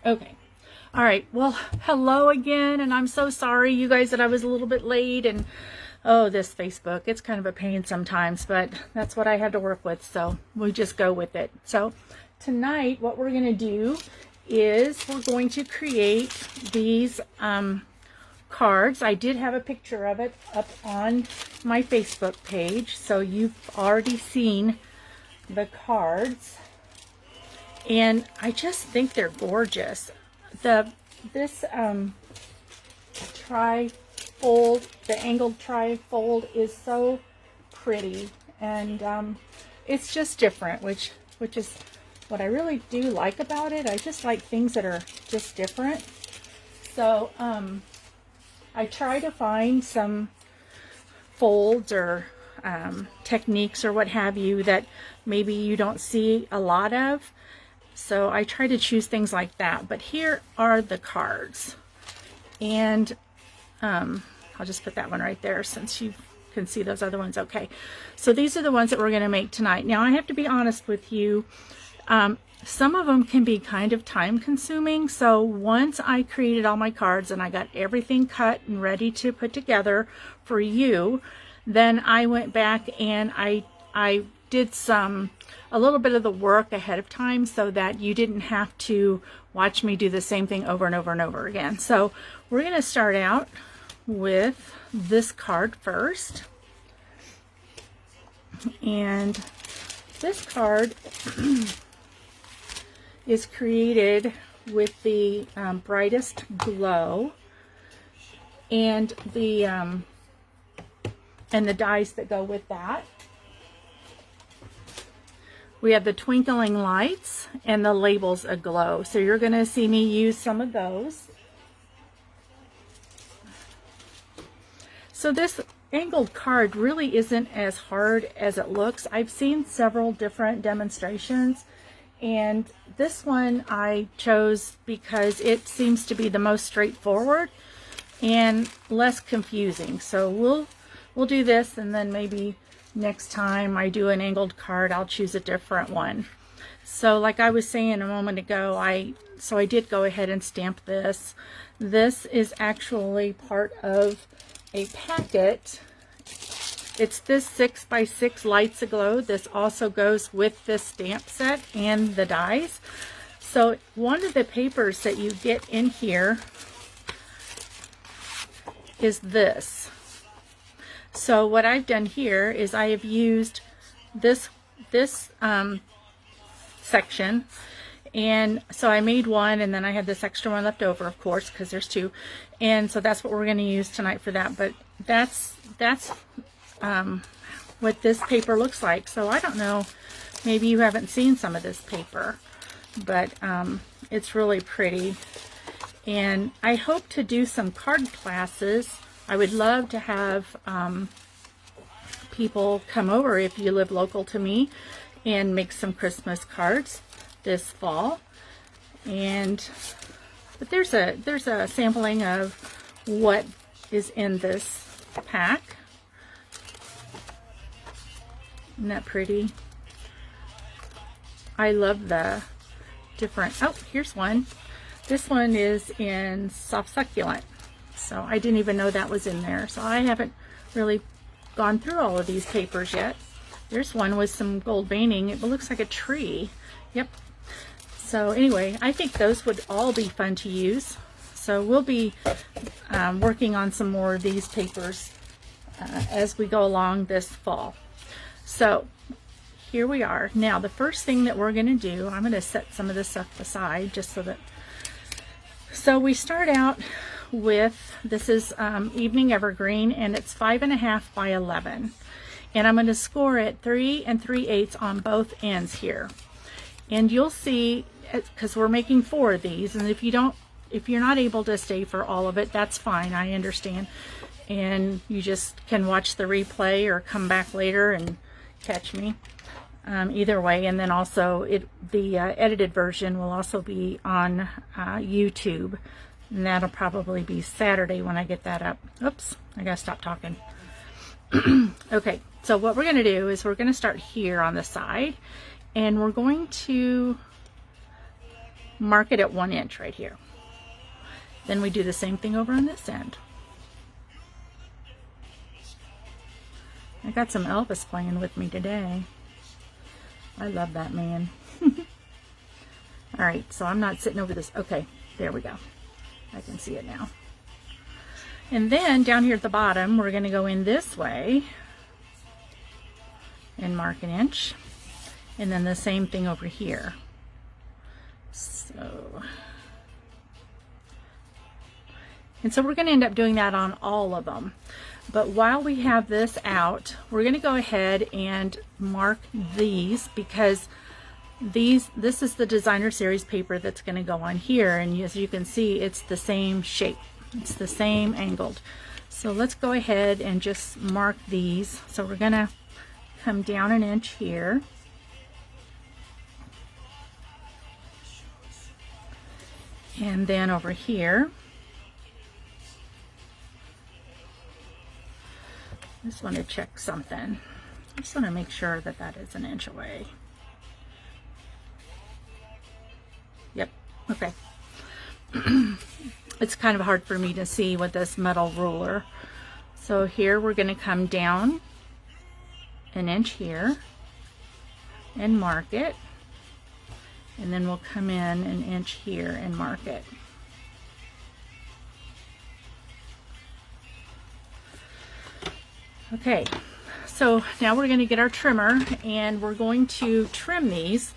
Okay. All right. Well, hello again, and I'm so sorry, you guys, that I was a little bit late. And oh, this Facebook, it's kind of a pain sometimes, but that's what I had to work with, so we just go with it. So tonight, what we're going to do is we're going to create these cards. I did have a picture of it up on my Facebook page, so you've already seen the cards. And I just think they're gorgeous. This tri-fold, the angled tri-fold is so pretty, and it's just different, which is what I really do like about it. I just like things that are just different. So I try to find some folds or techniques or what have you that maybe you don't see a lot of. So I try to choose things like that. But here are the cards. And I'll just put that one right there since you can see those other ones. Okay. So these are the ones that we're going to make tonight. Now I have to be honest with you. Some of them can be kind of time consuming. So once I created all my cards and I got everything cut and ready to put together for you, then I went back and I did a little bit of the work ahead of time so that you didn't have to watch me do the same thing over and over and over again. So we're going to start out with this card first. And this card is created with the brightest glow and the dies that go with that. We have the twinkling lights and the labels aglow. So you're going to see me use some of those. So this angled card really isn't as hard as it looks. I've seen several different demonstrations, and this one I chose because it seems to be the most straightforward and less confusing. So we'll do this, and then maybe next time I do an angled card, I'll choose a different one. So like I was saying a moment ago, I did go ahead and stamp this. This is actually part of a packet. It's this 6x6 Lights Aglow. This also goes with this stamp set and the dies. So one of the papers that you get in here is this. So what I've done here is I have used this section, and so I made one, and then I had this extra one left over, of course, because there's two, and so that's what we're going to use tonight for that. But that's what this paper looks like. So I don't know, maybe you haven't seen some of this paper, but it's really pretty, and I hope to do some card classes. I would love to have people come over if you live local to me and make some Christmas cards this fall. But there's a sampling of what is in this pack. Isn't that pretty? I love the different, oh, here's one. This one is in Soft Succulent. So I didn't even know that was in there. So I haven't really gone through all of these papers yet. There's one with some gold veining. It looks like a tree. Yep. So anyway, I think those would all be fun to use. So we'll be working on some more of these papers as we go along this fall. So here we are. Now the first thing that we're going to do, I'm going to set some of this stuff aside just so that, so we start out with, this is Evening Evergreen, and it's 5.5 by 11, and I'm going to score it 3 3/8 on both ends here. And you'll see, because we're making 4 of these, and if you're not able to stay for all of it, that's fine, I understand, and you just can watch the replay or come back later and catch me. Either way, and then also the edited version will also be on YouTube. And that'll probably be Saturday when I get that up. Oops, I gotta stop talking. Okay, so what we're gonna do is we're gonna start here on the side, and we're going to mark it at 1 inch right here. Then we do the same thing over on this end. I got some Elvis playing with me today. I love that man. All right, so I'm not sitting over this. Okay, there we go. I can see it now. And then down here at the bottom, we're going to go in this way and mark 1 inch. And then the same thing over here. So, and so we're going to end up doing that on all of them. But while we have this out, we're going to go ahead and mark these, because this is the designer series paper that's going to go on here, and as you can see, it's the same shape, it's the same angled. So let's go ahead and just mark these. So we're going to come down 1 inch here, and then over here, I just want to check something. I just want to make sure that that is 1 inch away. Yep, okay. It's kind of hard for me to see with this metal ruler. So here we're going to come down 1 inch here and mark it. And then we'll come in 1 inch here and mark it. Okay, so now we're going to get our trimmer and we're going to trim these.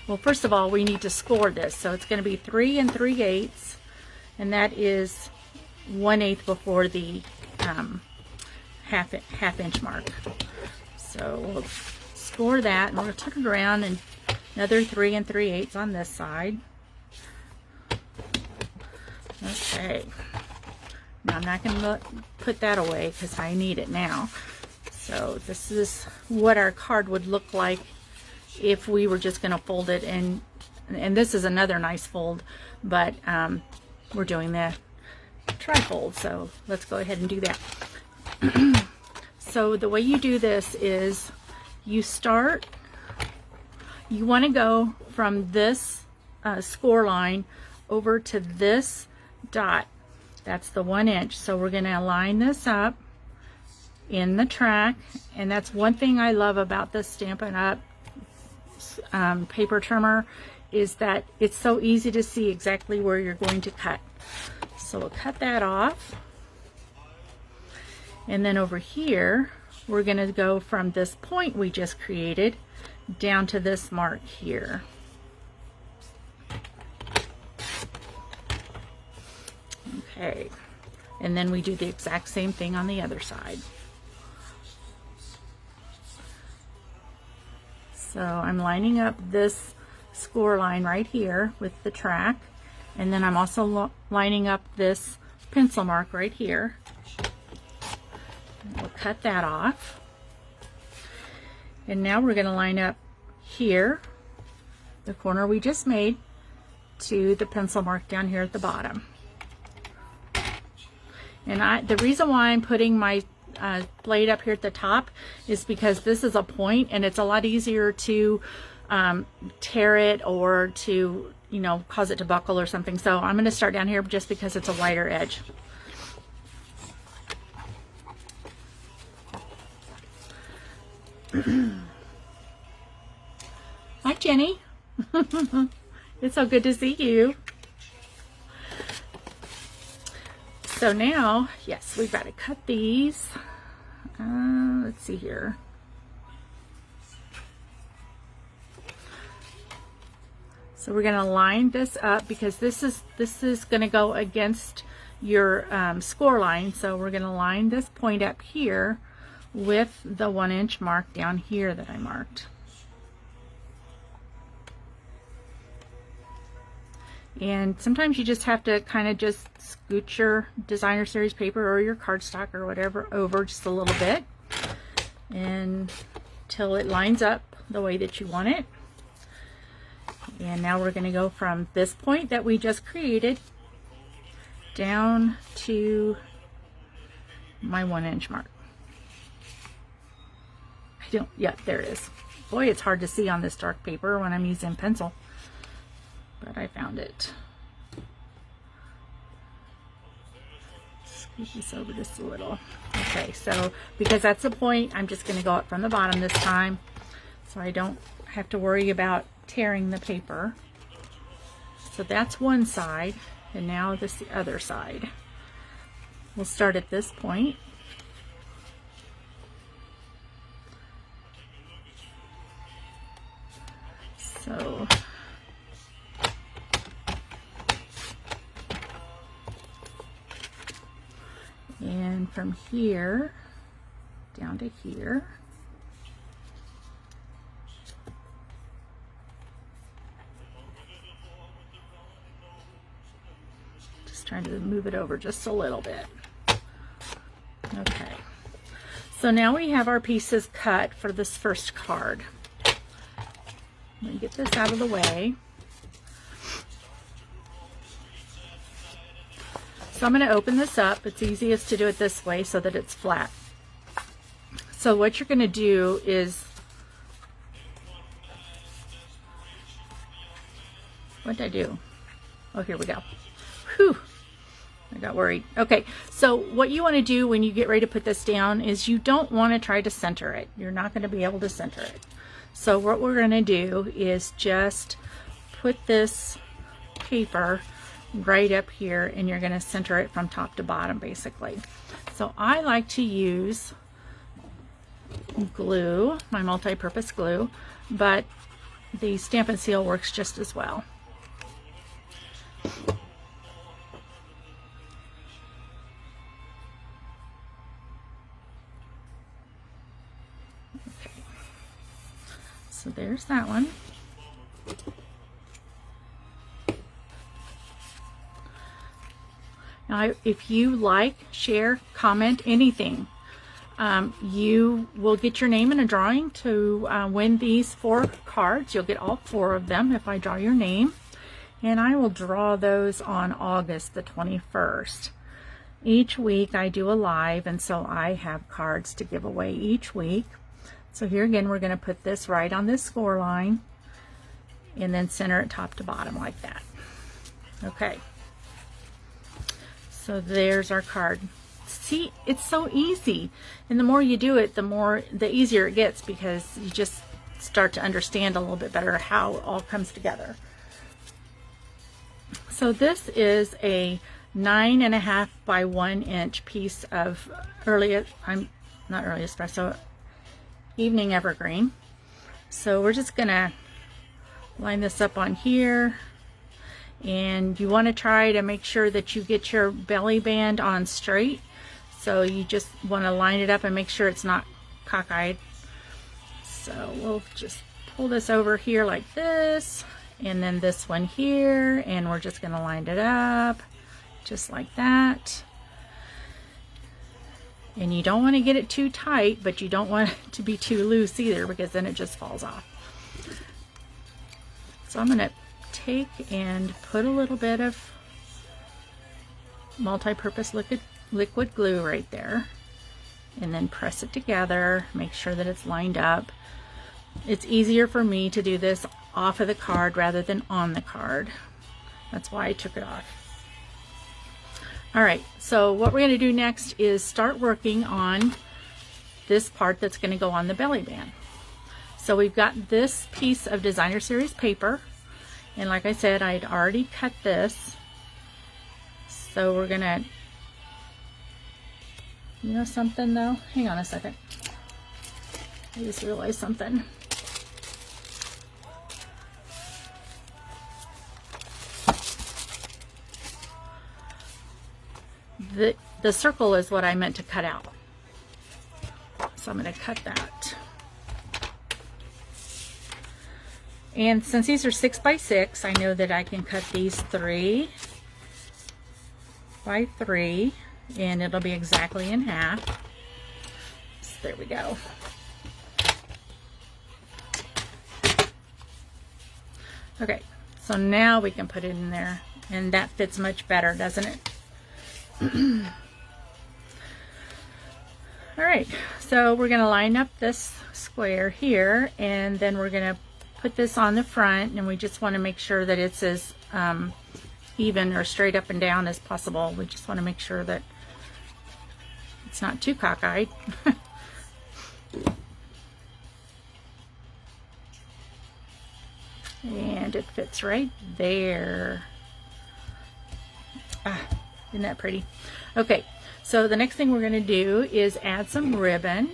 Well, first of all, we need to score this. So it's going to be 3 3/8, and that is 1/8 before the half inch mark. So we'll score that, and we're going to turn it around, and another 3 3/8 on this side. Okay. Now I'm not going to put that away because I need it now. So this is what our card would look like if we were just going to fold it, and this is another nice fold, but we're doing the tri-fold, so let's go ahead and do that. So the way you do this is you want to go from this score line over to this dot. That's the 1 inch. So we're going to line this up in the track, and that's one thing I love about this Stampin' Up paper trimmer, is that it's so easy to see exactly where you're going to cut. So we'll cut that off, and then over here we're going to go from this point we just created down to this mark here. Okay, and then we do the exact same thing on the other side. So I'm lining up this score line right here with the track, and then I'm also lining up this pencil mark right here. We'll cut that off, and now we're going to line up here, the corner we just made, to the pencil mark down here at the bottom. And the reason why I'm putting my blade up here at the top is because this is a point, and it's a lot easier to tear it or to, you know, cause it to buckle or something. So I'm going to start down here just because it's a wider edge. Hi, Jenny. It's so good to see you. So now, yes, we've got to cut these. Let's see here. So we're going to line this up because this is going to go against your score line. So we're going to line this point up here with the 1 inch mark down here that I marked. And sometimes you just have to kind of just scoot your designer series paper or your cardstock or whatever over just a little bit until it lines up the way that you want it. And now we're going to go from this point that we just created down to my 1 inch mark. Yeah, there it is. Boy, it's hard to see on this dark paper when I'm using pencil, but I found it. Scoot this over just a little. Okay, so because that's the point, I'm just going to go up from the bottom this time, so I don't have to worry about tearing the paper. So that's one side, and now this the other side. We'll start at this point. So and from here down to here. Just trying to move it over just a little bit. Okay, so now we have our pieces cut for this first card. Let me get this out of the way. So I'm going to open this up. It's easiest to do it this way so that it's flat. So what you're going to do is, what did I do? Oh, here we go. Whew. I got worried. Okay, so what you want to do when you get ready to put this down is you don't want to try to center it. You're not going to be able to center it. So what we're going to do is just put this paper right up here, and you're going to center it from top to bottom basically. So I like to use glue, my multi-purpose glue, but the Stampin' Seal works just as well. Okay. So there's that one. Now, if you like, share, comment, anything, you will get your name in a drawing to win these 4 cards. You'll get all 4 of them if I draw your name. And I will draw those on August the 21st. Each week I do a live, and so I have cards to give away each week. So here again, we're going to put this right on this score line and then center it top to bottom like that. Okay. So there's our card. See, it's so easy. And the more you do it, the easier it gets, because you just start to understand a little bit better how it all comes together. So this is a 9.5 by 1 inch piece of not early espresso, evening evergreen. So we're just gonna line this up on here, and you want to try to make sure that you get your belly band on straight. So you just want to line it up and make sure it's not cockeyed. So we'll just pull this over here like this, and then this one here, and we're just going to line it up just like that. And you don't want to get it too tight, but you don't want it to be too loose either, because then it just falls off. So I'm going to take and put a little bit of multi-purpose liquid glue right there, and then press it together, make sure that it's lined up. It's easier for me to do this off of the card rather than on the card. That's why I took it off. Alright, so what we're going to do next is start working on this part that's going to go on the belly band. So we've got this piece of designer series paper, and like I said, I'd already cut this. So we're going to, you know something though? Hang on a second. I just realized something. The circle is what I meant to cut out. So I'm going to cut that. And since these are 6 by 6, I know that I can cut these 3 by 3, and it'll be exactly in half. So there we go. Okay, so now we can put it in there, and that fits much better, doesn't it? All right, so we're going to line up this square here, and then we're going to put this on the front, and we just want to make sure that it's as even or straight up and down as possible. We just want to make sure that it's not too cockeyed. And it fits right there. Ah, isn't that pretty? Okay, so the next thing we're going to do is add some ribbon.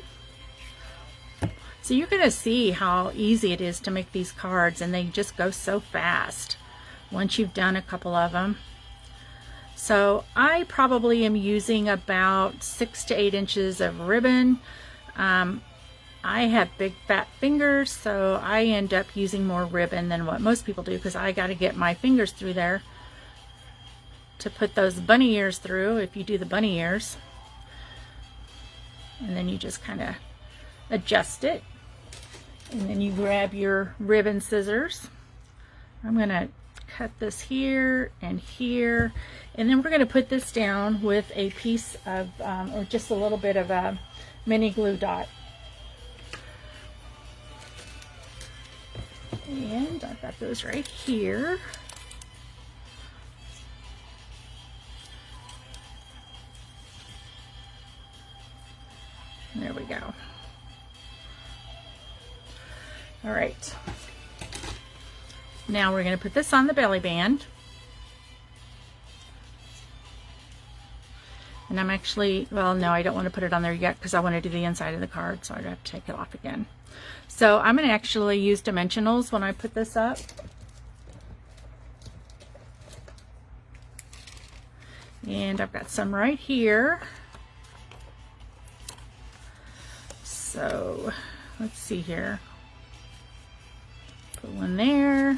So you're going to see how easy it is to make these cards, and they just go so fast once you've done a couple of them. So I probably am using about 6 to 8 inches of ribbon. I have big fat fingers, so I end up using more ribbon than what most people do, because I got to get my fingers through there to put those bunny ears through, if you do the bunny ears. And then you just kind of adjust it, and then you grab your ribbon scissors. I'm going to cut this here and here, and then we're going to put this down with a piece of or just a little bit of a mini glue dot. And I've got those right here. There we go. All right. Now we're going to put this on the belly band. And I'm actually, well, no, I don't want to put it on there yet because I want to do the inside of the card, so I'd have to take it off again. So I'm going to actually use dimensionals when I put this up. And I've got some right here. So let's see here. Put one there.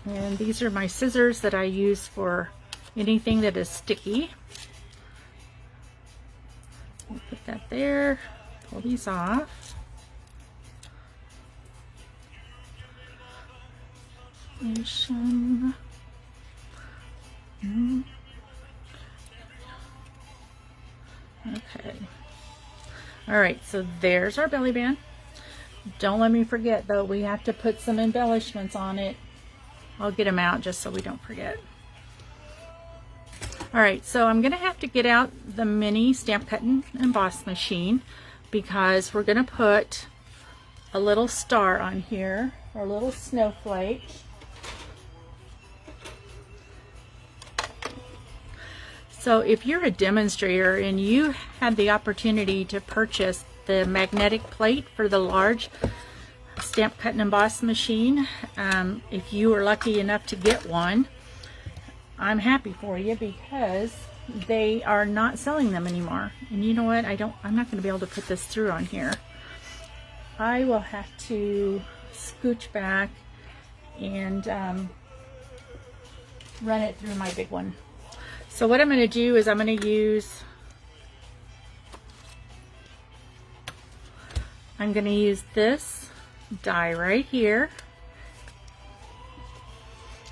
And these are my scissors that I use for anything that is sticky. We'll put that there. Pull these off. And some. Okay. All right, so there's our belly band. Don't let me forget though, we have to put some embellishments on it. I'll get them out just so we don't forget. All right, so I'm gonna have to get out the mini stamp cut and emboss machine, because we're gonna put a little star on here, or a little snowflake. So if you're a demonstrator and you had the opportunity to purchase the magnetic plate for the large stamp cut and emboss machine, if you were lucky enough to get one, I'm happy for you, because they are not selling them anymore. And you know what? I'm not going to be able to put this through on here. I will have to scooch back and run it through my big one. So what I'm going to do is I'm going to use this die right here,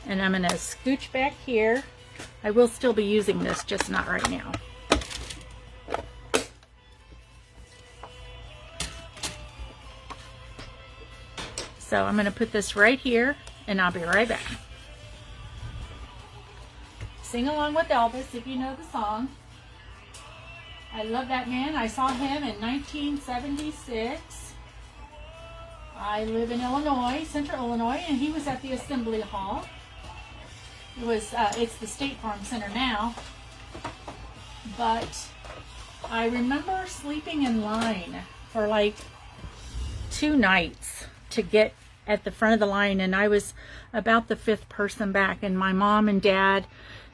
and I'm going to scooch back here. I will still be using this, just not right now. So I'm going to put this right here, and I'll be right back. Sing along with Elvis if you know the song. I love that man. I saw him in 1976. I live in Illinois, Central Illinois, and he was at the Assembly Hall. It's the State Farm Center now. But I remember sleeping in line for like 2 nights to get at the front of the line, and I was about the 5th person back, and my mom and dad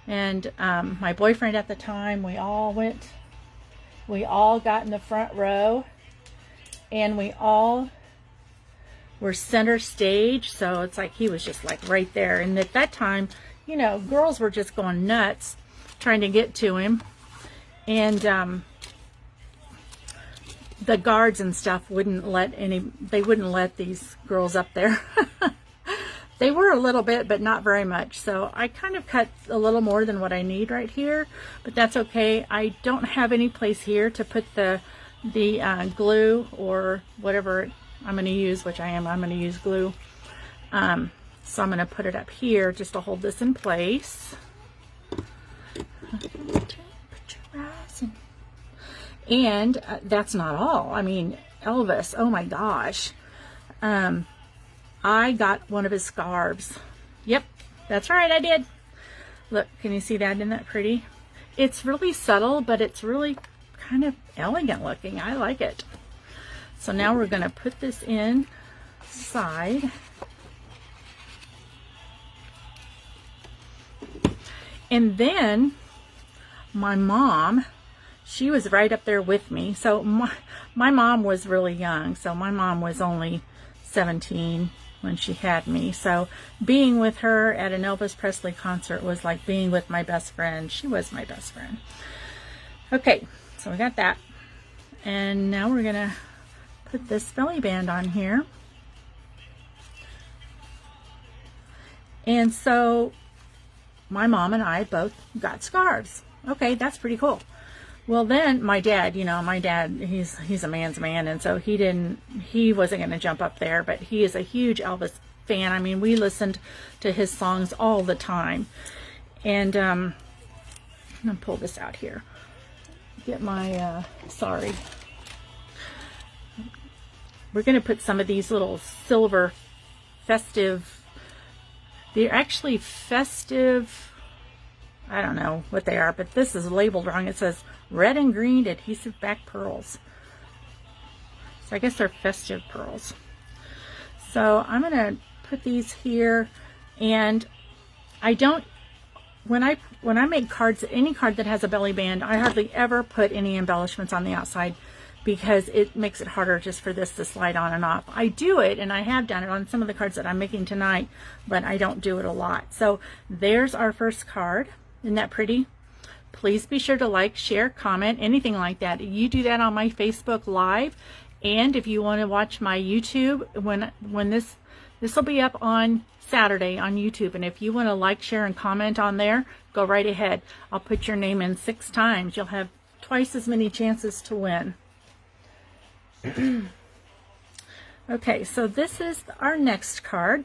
and my boyfriend at the time, we all got in the front row, and we all were center stage, so it's like he was just like right there. And at that time, you know, girls were just going nuts trying to get to him, and the guards and stuff wouldn't let these girls up there. They were a little bit, but not very much. So I kind of cut a little more than what I need right here, but that's okay. I don't have any place here to put the glue or whatever I'm going to use, which I'm going to use glue. So I'm going to put it up here just to hold this in place. And that's not all. I mean, Elvis, oh my gosh. I got one of his scarves. Yep, that's right, I did. Look, can you see that? Isn't that pretty? It's really subtle, but it's really kind of elegant looking. I like it. So now we're going to put this inside. And then my mom, she was right up there with me. So my mom was really young. So my mom was only 17 when she had me. So being with her at an Elvis Presley concert was like being with my best friend. She was my best friend. Okay, so we got that. And now we're going to put this belly band on here. And so my mom and I both got scarves. Okay, that's pretty cool. Well, then my dad, he's a man's man, and so he wasn't going to jump up there, but he is a huge Elvis fan. I mean, we listened to his songs all the time. And I'm going to pull this out here. Get my, sorry. We're going to put some of these little silver festive, they're actually festive, I don't know what they are, but this is labeled wrong. It says red and green adhesive back pearls. So I guess they're festive pearls. So I'm going to put these here, and I don't, when I make cards, any card that has a belly band, I hardly ever put any embellishments on the outside because it makes it harder just for this to slide on and off. I do it, and I have done it on some of the cards that I'm making tonight, but I don't do it a lot. So there's our first card. Isn't that pretty? Please be sure to like, share, comment, anything like that. You do that on my Facebook Live, and if you want to watch my YouTube, when this will be up on Saturday on YouTube, and if you want to like, share, and comment on there, go right ahead. I'll put your name in 6 times. You'll have twice as many chances to win. Okay, so this is our next card.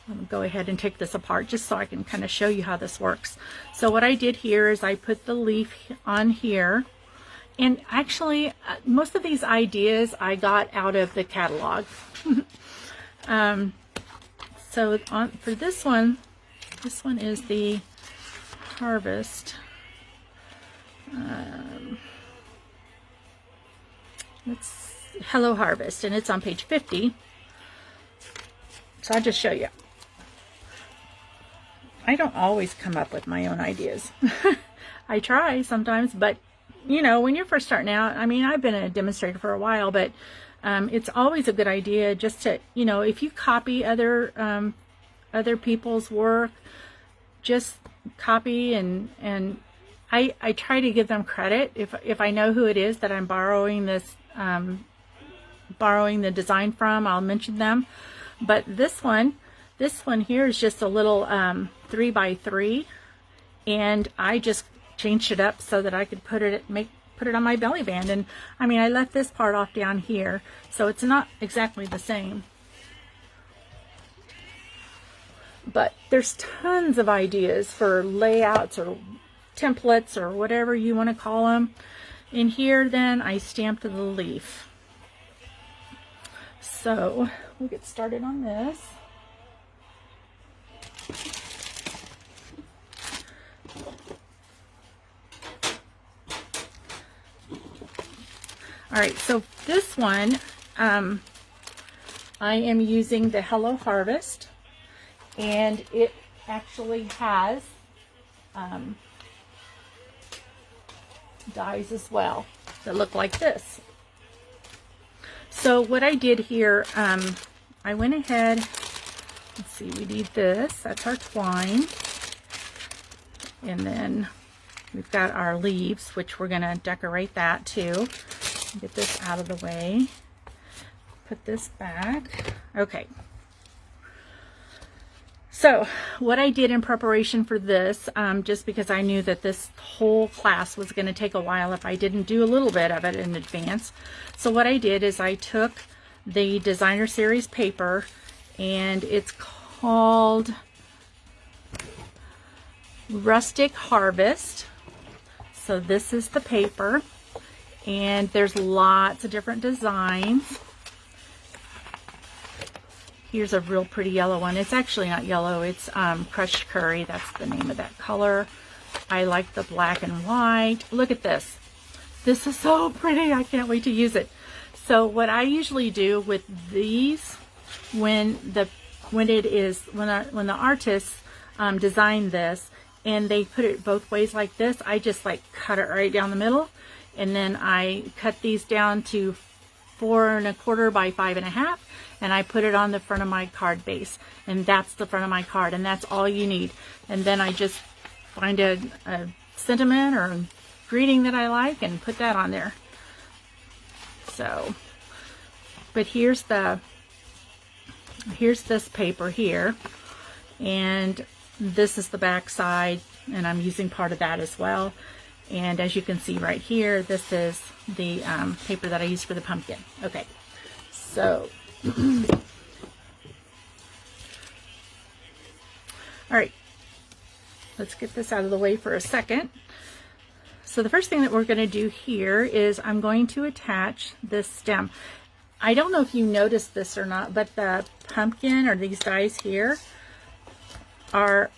I'm going to go ahead and take this apart just so I can kind of show you how this works. So what I did here is I put the leaf on here, and actually most of these ideas I got out of the catalog. So for this one is the Harvest. It's Hello Harvest, and it's on page 50. So I'll just show you. I don't always come up with my own ideas. I try sometimes, but you know, when you're first starting out, I mean, I've been a demonstrator for a while, but it's always a good idea just to, you know, if you copy other people's work, just copy, and I try to give them credit if I know who it is that I'm borrowing this borrowing the design from. I'll mention them. But this one here is just a little 3x3, and I just changed it up so that I could put it on my belly band. And I mean, I left this part off down here, so it's not exactly the same. But there's tons of ideas for layouts or templates or whatever you want to call them. In here, then I stamped the leaf. So we'll get started on this. All right, so this one, I am using the Hello Harvest, and it actually has dies as well that look like this. So what I did here, I went ahead, let's see, we need this, that's our twine, and then we've got our leaves, which we're going to decorate that too. Get this out of the way, put this back. Okay, So what I did in preparation for this, just because I knew that this whole class was going to take a while if I didn't do a little bit of it in advance. So what I did is I took the designer series paper, and it's called Rustic Harvest. So this is the paper, and there's lots of different designs. Here's a real pretty yellow one. It's actually not yellow, it's crushed curry. That's the name of that color. I like the black and white. Look at this. This is so pretty. I can't wait to use it. So what I usually do with these, when the artists design this and they put it both ways like this, I just like cut it right down the middle, and then I cut these down to 4 1/4 by 5 1/2, and I put it on the front of my card base, and that's the front of my card, and that's all you need. And then I just find a sentiment or a greeting that I like and put that on there. So, but here's this paper here, and this is the back side, and I'm using part of that as well. And as you can see right here, this is the paper that I used for the pumpkin. Okay, so all right, let's get this out of the way for a second. So the first thing that we're going to do here is I'm going to attach this stem. I don't know if you noticed this or not, but the pumpkin, or these dies here, are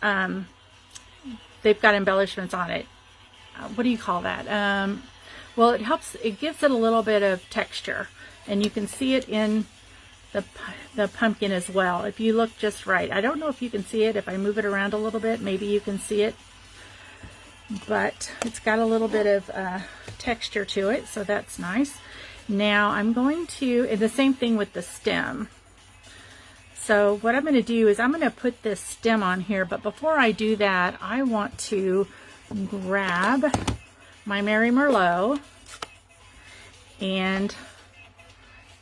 they've got embellishments on it. What do you call that? Well, it gives it a little bit of texture, and you can see it in the pumpkin as well if you look just right. I don't know if you can see it. If I move it around a little bit, maybe you can see it, but it's got a little bit of texture to it, so that's nice. Now I'm going to, and the same thing with the stem. So what I'm going to do is I'm going to put this stem on here, but before I do that, I want to grab my Mary Merlot and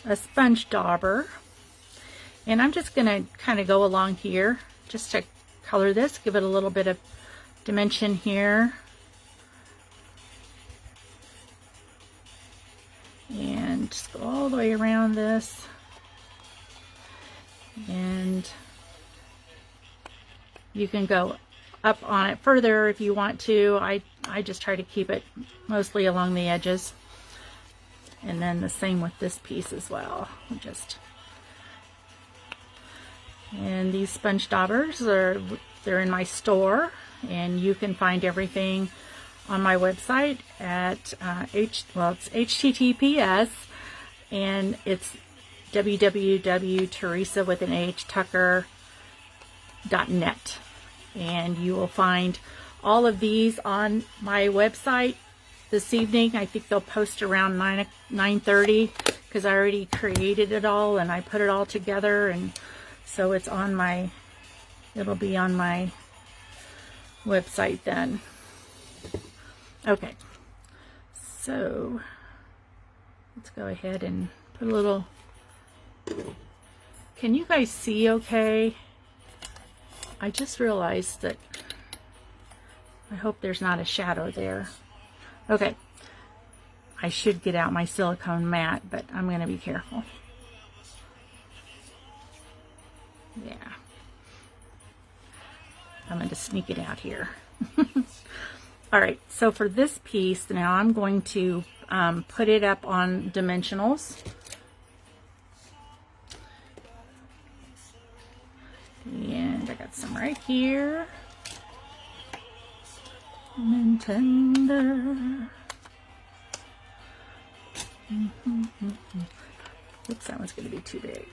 a sponge dauber, and I'm just going to kind of go along here just to color this, give it a little bit of dimension here, and just go all the way around this. And you can go up on it further if you want to. I just try to keep it mostly along the edges. And then the same with this piece as well. And these sponge daubers they're in my store, and you can find everything on my website at it's HTTPS, and it's www.Theresa.net, and you will find all of these on my website this evening. I think they'll post around 9:30 because I already created it all and I put it all together, and so it's on my, it'll be on my website then. Okay, so let's go ahead and put a little. Can you guys see okay? I just realized that, I hope there's not a shadow there. Okay, I should get out my silicone mat, but I'm going to be careful. Yeah, I'm going to sneak it out here. All right, so for this piece now, I'm going to put it up on dimensionals. And I got some right here. And tender. Oops, that one's going to be too big.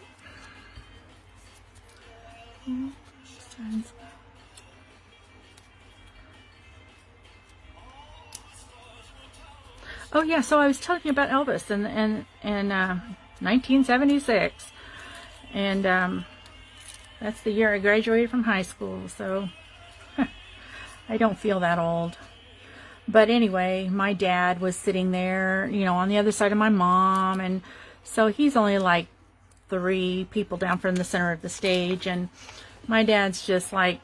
Oh yeah, so I was telling you about Elvis in 1976, and that's the year I graduated from high school, so I don't feel that old. But anyway, my dad was sitting there, you know, on the other side of my mom, and so he's only like 3 people down from the center of the stage, and My dad's just like,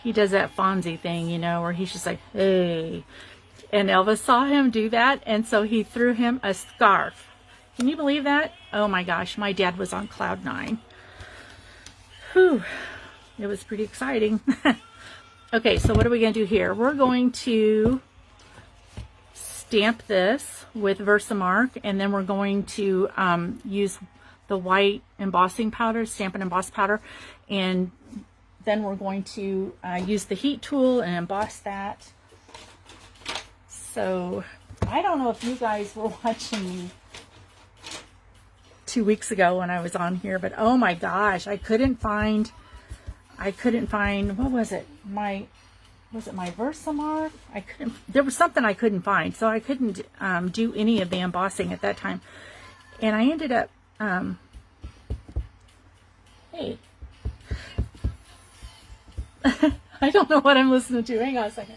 he does that Fonzie thing, you know, where he's just like, hey. And Elvis saw him do that, and so he threw him a scarf. Can you believe that? Oh my gosh, my dad was on cloud 9. Whew. It was pretty exciting. Okay, so what are we going to do here? We're going to stamp this with Versamark, and then we're going to use the white embossing powder, Stampin' Emboss powder, and then we're going to use the heat tool and emboss that. So I don't know if you guys were watching me 2 weeks ago when I was on here, but oh my gosh, I couldn't find, what was it? Was it my Versamark? There was something I couldn't find, so I couldn't do any of the embossing at that time. And I ended up, hey, I don't know what I'm listening to. Hang on a second.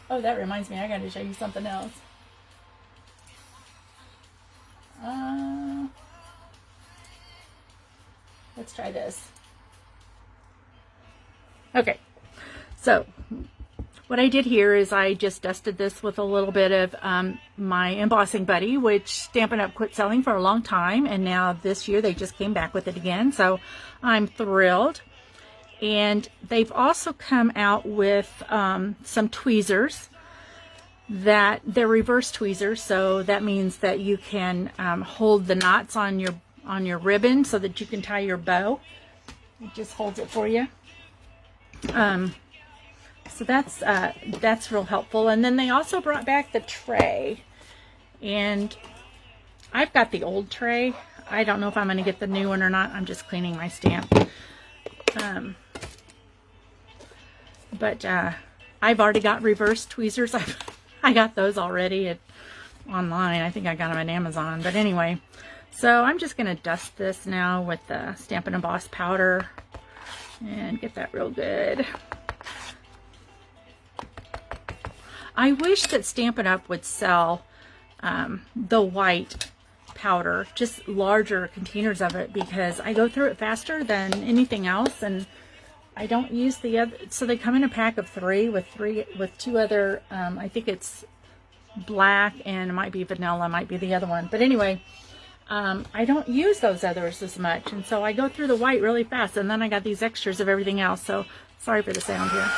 Oh, that reminds me, I got to show you something else. Let's try this. Okay, so what I did here is I just dusted this with a little bit of my embossing buddy, which Stampin' Up! Quit selling for a long time, and now this year they just came back with it again, so I'm thrilled. And they've also come out with some tweezers that they're reverse tweezers, so that means that you can hold the knots on your ribbon so that you can tie your bow. It just holds it for you. So that's real helpful. And then they also brought back the tray, and I've got the old tray. I don't know if I'm going to get the new one or not. I'm just cleaning my stamp. But I've already got reverse tweezers. I got those already online. I think I got them at Amazon. But anyway, so I'm just going to dust this now with the Stampin' Emboss powder and get that real good. I wish that Stampin' Up! Would sell the white powder, just larger containers of it, because I go through it faster than anything else, and I don't use the other. So they come in a pack of 3 with 2 other, I think it's black and it might be vanilla, might be the other one. But anyway, I don't use those others as much, and so I go through the white really fast, and then I got these extras of everything else. So sorry for the sound here.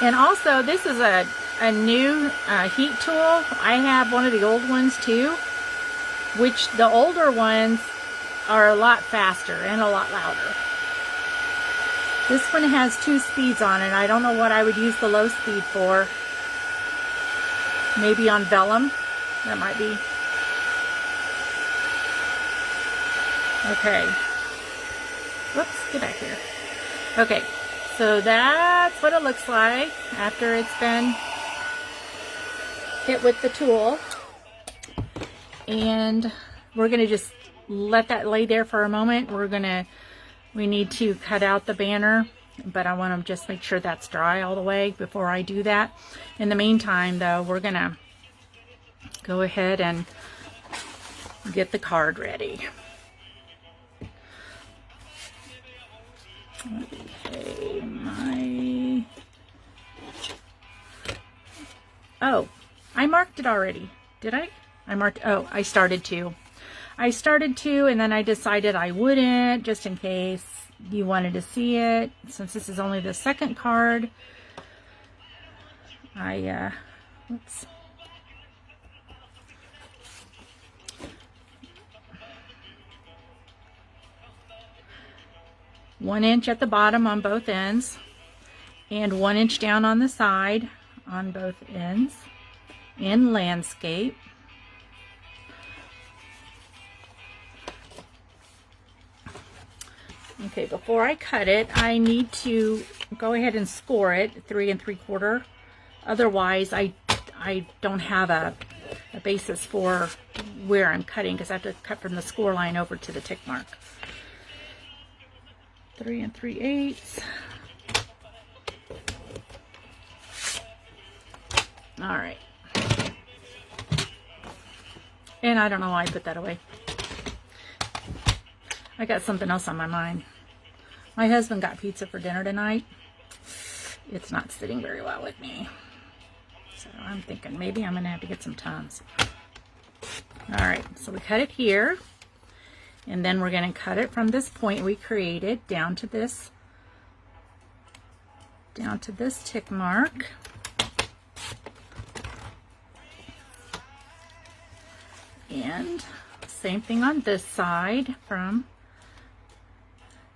And also, this is a new heat tool. I have one of the old ones too, which the older ones are a lot faster and a lot louder. This one has 2 speeds on it. I don't know what I would use the low speed for. Maybe on vellum. That might be. Okay. Whoops, get back here. Okay. So that's what it looks like after it's been hit with the tool. And we're going to just let that lay there for a moment. We need to cut out the banner, but I want to just make sure that's dry all the way before I do that. In the meantime, though, we're going to go ahead and get the card ready. Okay, oh, I marked it already. Did I? I started to. And then I decided I wouldn't, just in case you wanted to see it. Since this is only the second card, oops. One inch at the bottom on both ends, and 1 inch down on the side on both ends in landscape. Okay, before I cut it, I need to go ahead and score it 3 3/4. Otherwise, I don't have a basis for where I'm cutting, because I have to cut from the score line over to the tick mark. 3 3/8. All right. And I don't know why I put that away. I got something else on my mind. My husband got pizza for dinner tonight. It's not sitting very well with me. So I'm thinking maybe I'm going to have to get some Tums. All right, so we cut it here. And then we're going to cut it from this point we created down to this tick mark. And same thing on this side from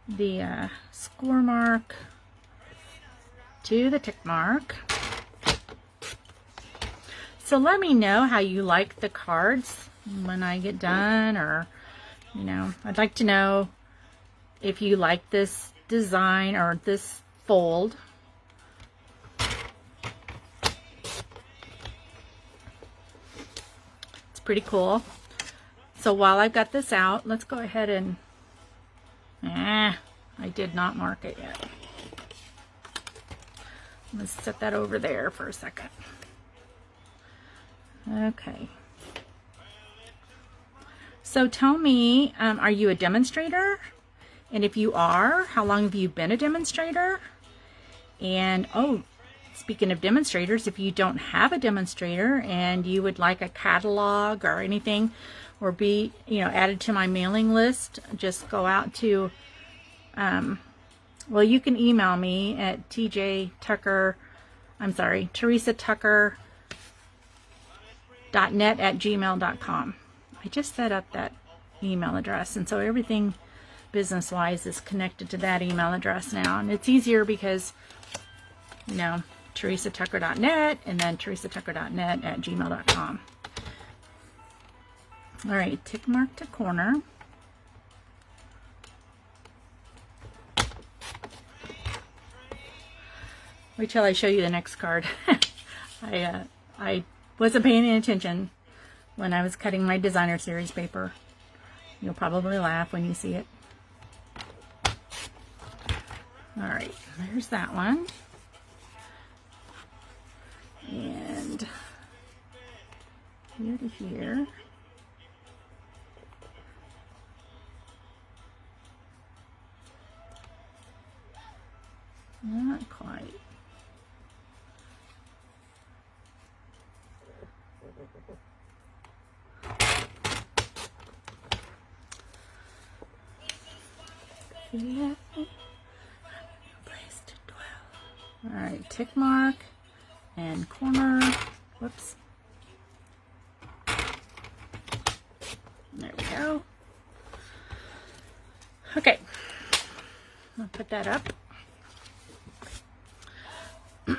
the score mark to the tick mark. So let me know how you like the cards when I get done, or, you know, I'd like to know if you like this design or this fold. It's pretty cool. So while I've got this out, let's go ahead and, I did not mark it yet. Let's set that over there for a second. Okay. So tell me, are you a demonstrator? And if you are, how long have you been a demonstrator? And, oh, speaking of demonstrators, if you don't have a demonstrator and you would like a catalog or anything, or be, you know, added to my mailing list, just go out to, well, you can email me at teresatucker.net@gmail.com. I just set up that email address, and so everything business-wise is connected to that email address now, and it's easier because, you know, teresatucker.net and then teresatucker.net@gmail.com. All right, tick mark to corner. Wait till I show you the next card. I wasn't paying any attention when I was cutting my designer series paper. You'll probably laugh when you see it. All right, there's that one. And here to here. Not quite. Yeah. Place to dwell. All right, tick mark and corner. Whoops. There we go. Okay, I'll put that up.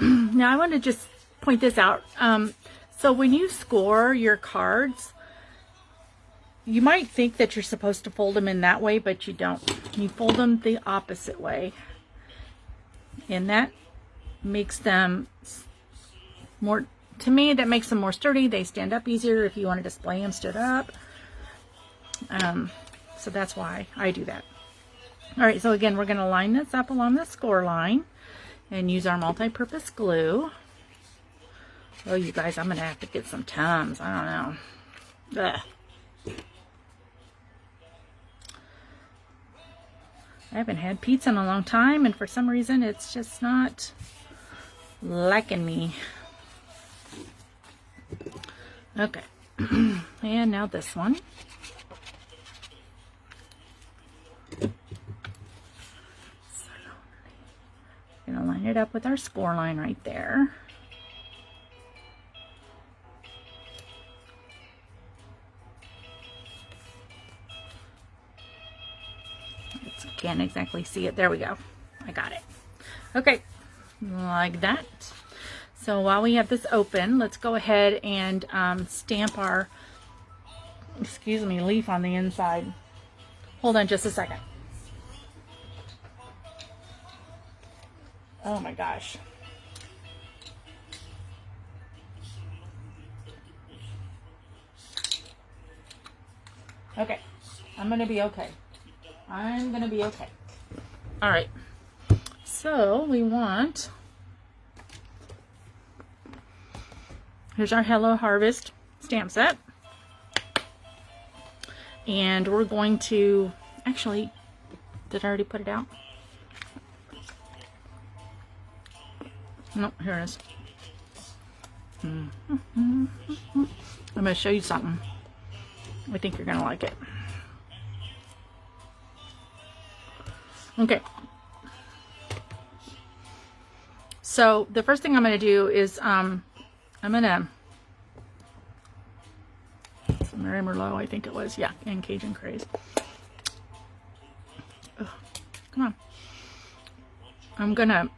Now I want to just point this out. So when you score your cards, you might think that you're supposed to fold them in that way, but you don't. You fold them the opposite way. And that makes them more, to me, that makes them more sturdy. They stand up easier if you want to display them stood up. So that's why I do that. All right, so again, we're going to line this up along the score line and use our multi-purpose glue. Oh, you guys, I'm going to have to get some Tums. I don't know. Ugh. I haven't had pizza in a long time, and for some reason, it's just not liking me. Okay. And now this one. Going to line it up with our score line right there. Can't exactly see it. There we go. I got it. Okay, like that. So while we have this open, let's go ahead and stamp our, leaf on the inside. Hold on just a second. Oh my gosh. Okay. I'm going to be okay. I'm going to be okay. All right. So we want, here's our Hello Harvest stamp set. And we're going to, actually, did I already put it out? No, here it is. I'm going to show you something. I think you're going to like it. Okay. So the first thing I'm going to do is I'm going to, Mary Merlot, I think it was, yeah, and Cajun Craze. Ugh, come on. I'm going to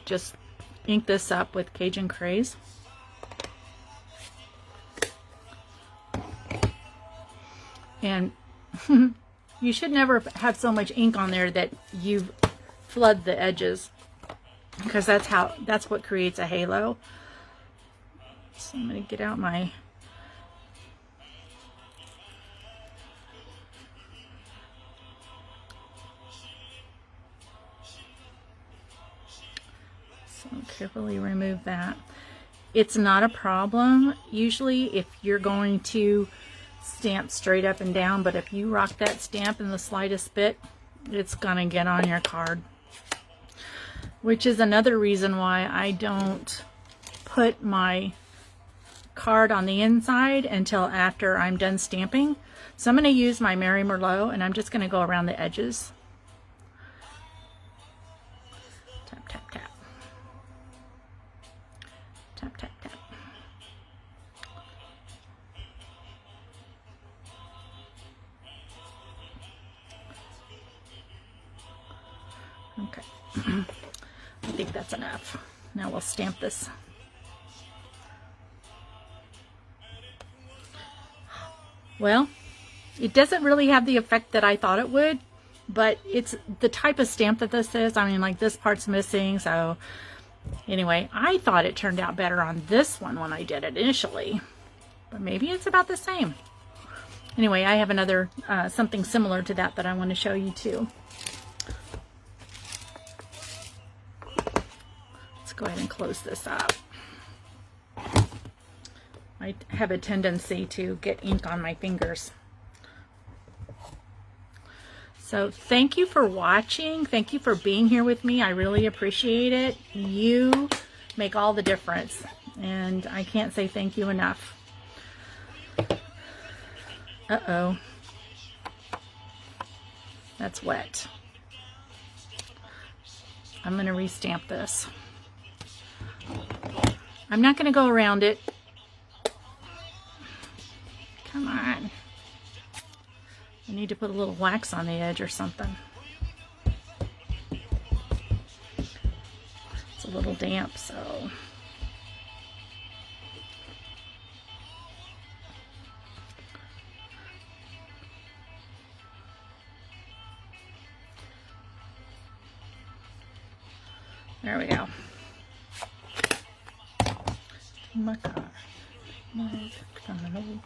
just ink this up with Cajun Craze. And you should never have so much ink on there that you flood the edges, because that's what creates a halo. So I'm going to get out my carefully remove that. It's not a problem usually if you're going to stamp straight up and down, but if you rock that stamp in the slightest bit, it's gonna get on your card. Which is another reason why I don't put my card on the inside until after I'm done stamping. So I'm going to use my Mary Merlot and I'm just going to go around the edges. Tap, tap, tap. Tap, tap, tap. Okay. I think that's enough. Now we'll stamp this. Well, it doesn't really have the effect that I thought it would, but it's the type of stamp that this is. I mean, like, this part's missing, so anyway, I thought it turned out better on this one when I did it initially, but maybe it's about the same. Anyway, I have another something similar to that I want to show you too. Let's go ahead and close this up. I have a tendency to get ink on my fingers. So thank you for watching. Thank you for being here with me. I really appreciate it. You make all the difference, and I can't say thank you enough. Uh-oh. That's wet. I'm going to restamp this. I'm not going to go around it. Come on. I need to put a little wax on the edge or something. It's a little damp, so. There we go. My God. My God.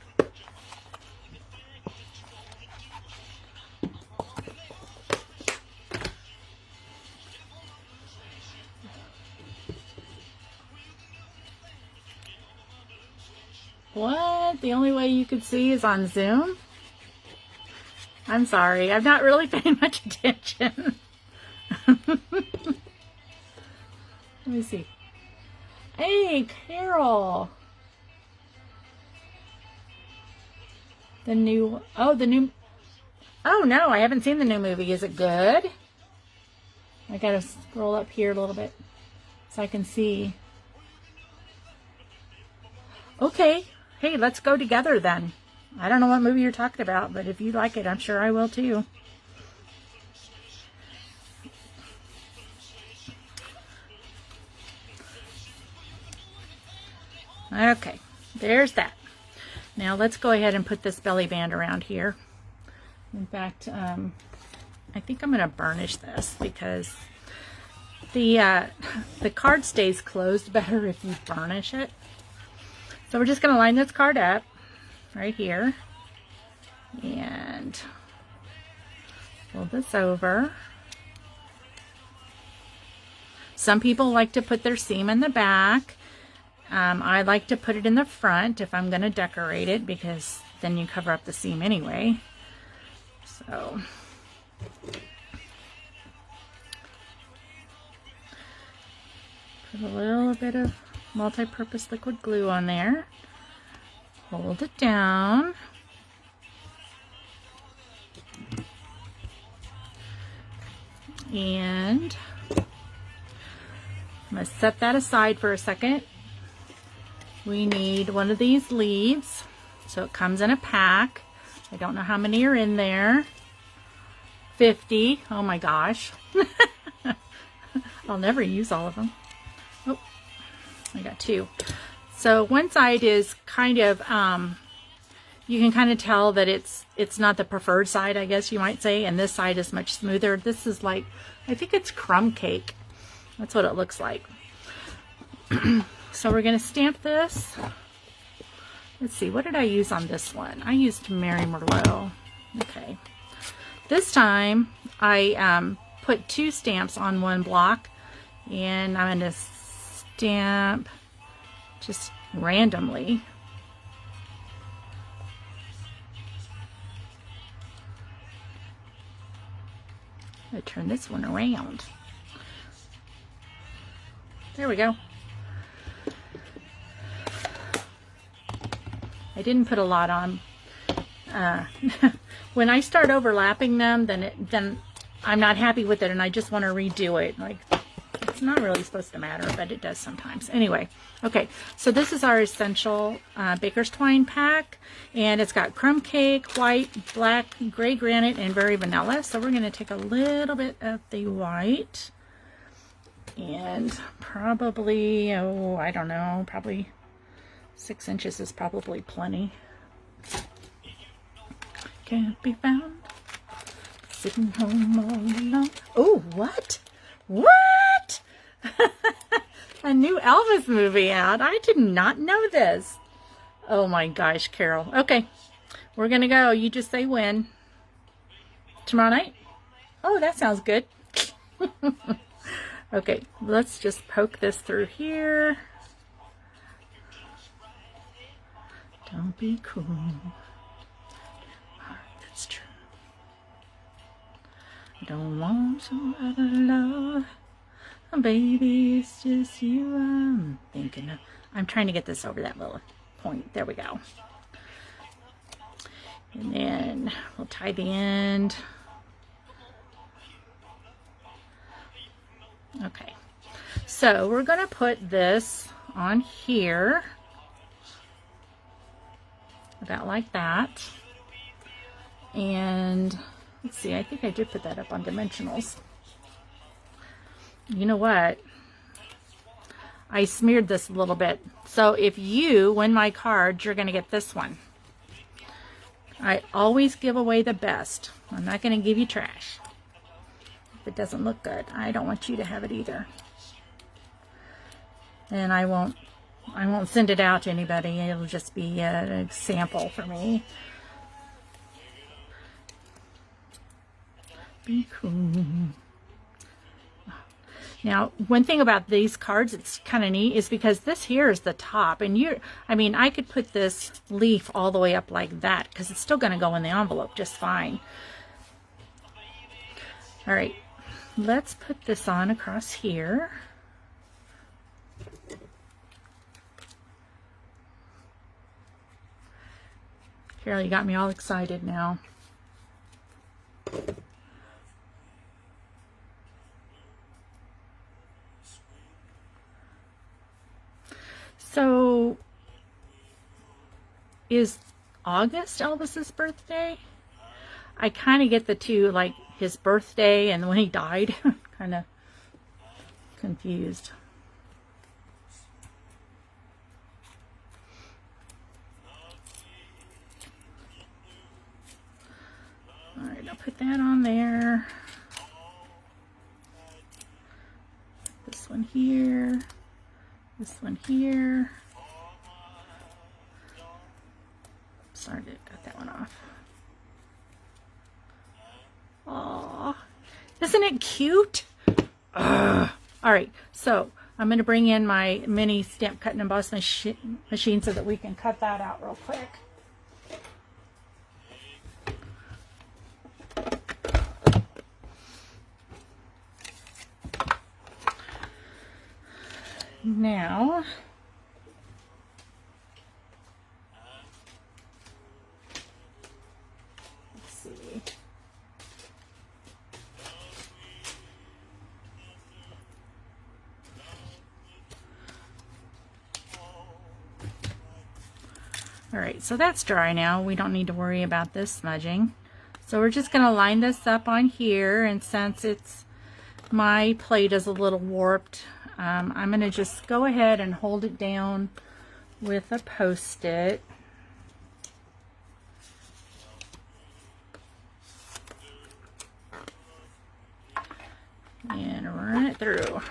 What? The only way you could see is on Zoom? I'm sorry. I'm not really paying much attention. Let me see. Hey, Carol. The new... Oh, the new... Oh, no. I haven't seen the new movie. Is it good? I gotta scroll up here a little bit so I can see. Okay. Hey, let's go together then. I don't know what movie you're talking about, but if you like it, I'm sure I will too. Okay, there's that. Now let's go ahead and put this belly band around here. In fact, I think I'm going to burnish this because the card stays closed better if you burnish it. So we're just going to line this card up right here. And fold this over. Some people like to put their seam in the back. I like to put it in the front if I'm going to decorate it, because then you cover up the seam anyway. So put a little bit of multi-purpose liquid glue on there. Hold it down. And I'm going to set that aside for a second. We need one of these leaves. So it comes in a pack. I don't know how many are in there. 50. Oh my gosh. I'll never use all of them. Oh, I got 2. So one side is kind of, you can kind of tell that it's not the preferred side, I guess you might say. And this side is much smoother. This is like, I think it's crumb cake. That's what it looks like. So we're going to stamp this. Let's see, what did I use on this one? I used Mary Merlot. Okay. This time I put 2 stamps on one block, and I'm going to stamp just randomly. I'm going to turn this one around. There we go. I didn't put a lot on. When I start overlapping them, then I'm not happy with it, and I just want to redo it. Like, it's not really supposed to matter, but it does sometimes. Anyway, okay, so this is our essential Baker's Twine pack, and it's got crumb cake, white, black, gray granite, and berry vanilla. So we're going to take a little bit of the white, and probably, oh, I don't know, probably 6 inches is probably plenty. Can't be found sitting home all alone. Oh, what? What? A new Elvis movie out. I did not know this. Oh my gosh, Carol. Okay, we're gonna go. You just say when. Tomorrow night? Oh, that sounds good. Okay, let's just poke this through here. Don't be cool. That's true. Don't want some other love. Baby, it's just you I'm thinking of. I'm trying to get this over that little point. There we go. And then we'll tie the end. Okay. So we're going to put this on here. About like that. And let's see, I think I did put that up on dimensionals. You know what? I smeared this a little bit. So if you win my card, you're going to get this one. I always give away the best. I'm not going to give you trash. If it doesn't look good, I don't want you to have it either. And I won't send it out to anybody. It'll just be a sample for me. Be cool. Now, one thing about these cards, it's kind of neat, is because this here is the top. And I could put this leaf all the way up like that, because it's still going to go in the envelope just fine. All right, let's put this on across here. Carol, you got me all excited now. So, is August Elvis's birthday? I kind of get the two, like his birthday and when he died. Kind of confused. All right, I'll put that on there. This one here. This one here. Sorry, got that one off. Isn't it cute? Ugh. All right, so I'm going to bring in my mini stamp cut and emboss machine so that we can cut that out real quick. Now, let's see. All right, so that's dry now. We don't need to worry about this smudging. So we're just going to line this up on here, and since my plate is a little warped, I'm going to just go ahead and hold it down with a Post-it. And run it through.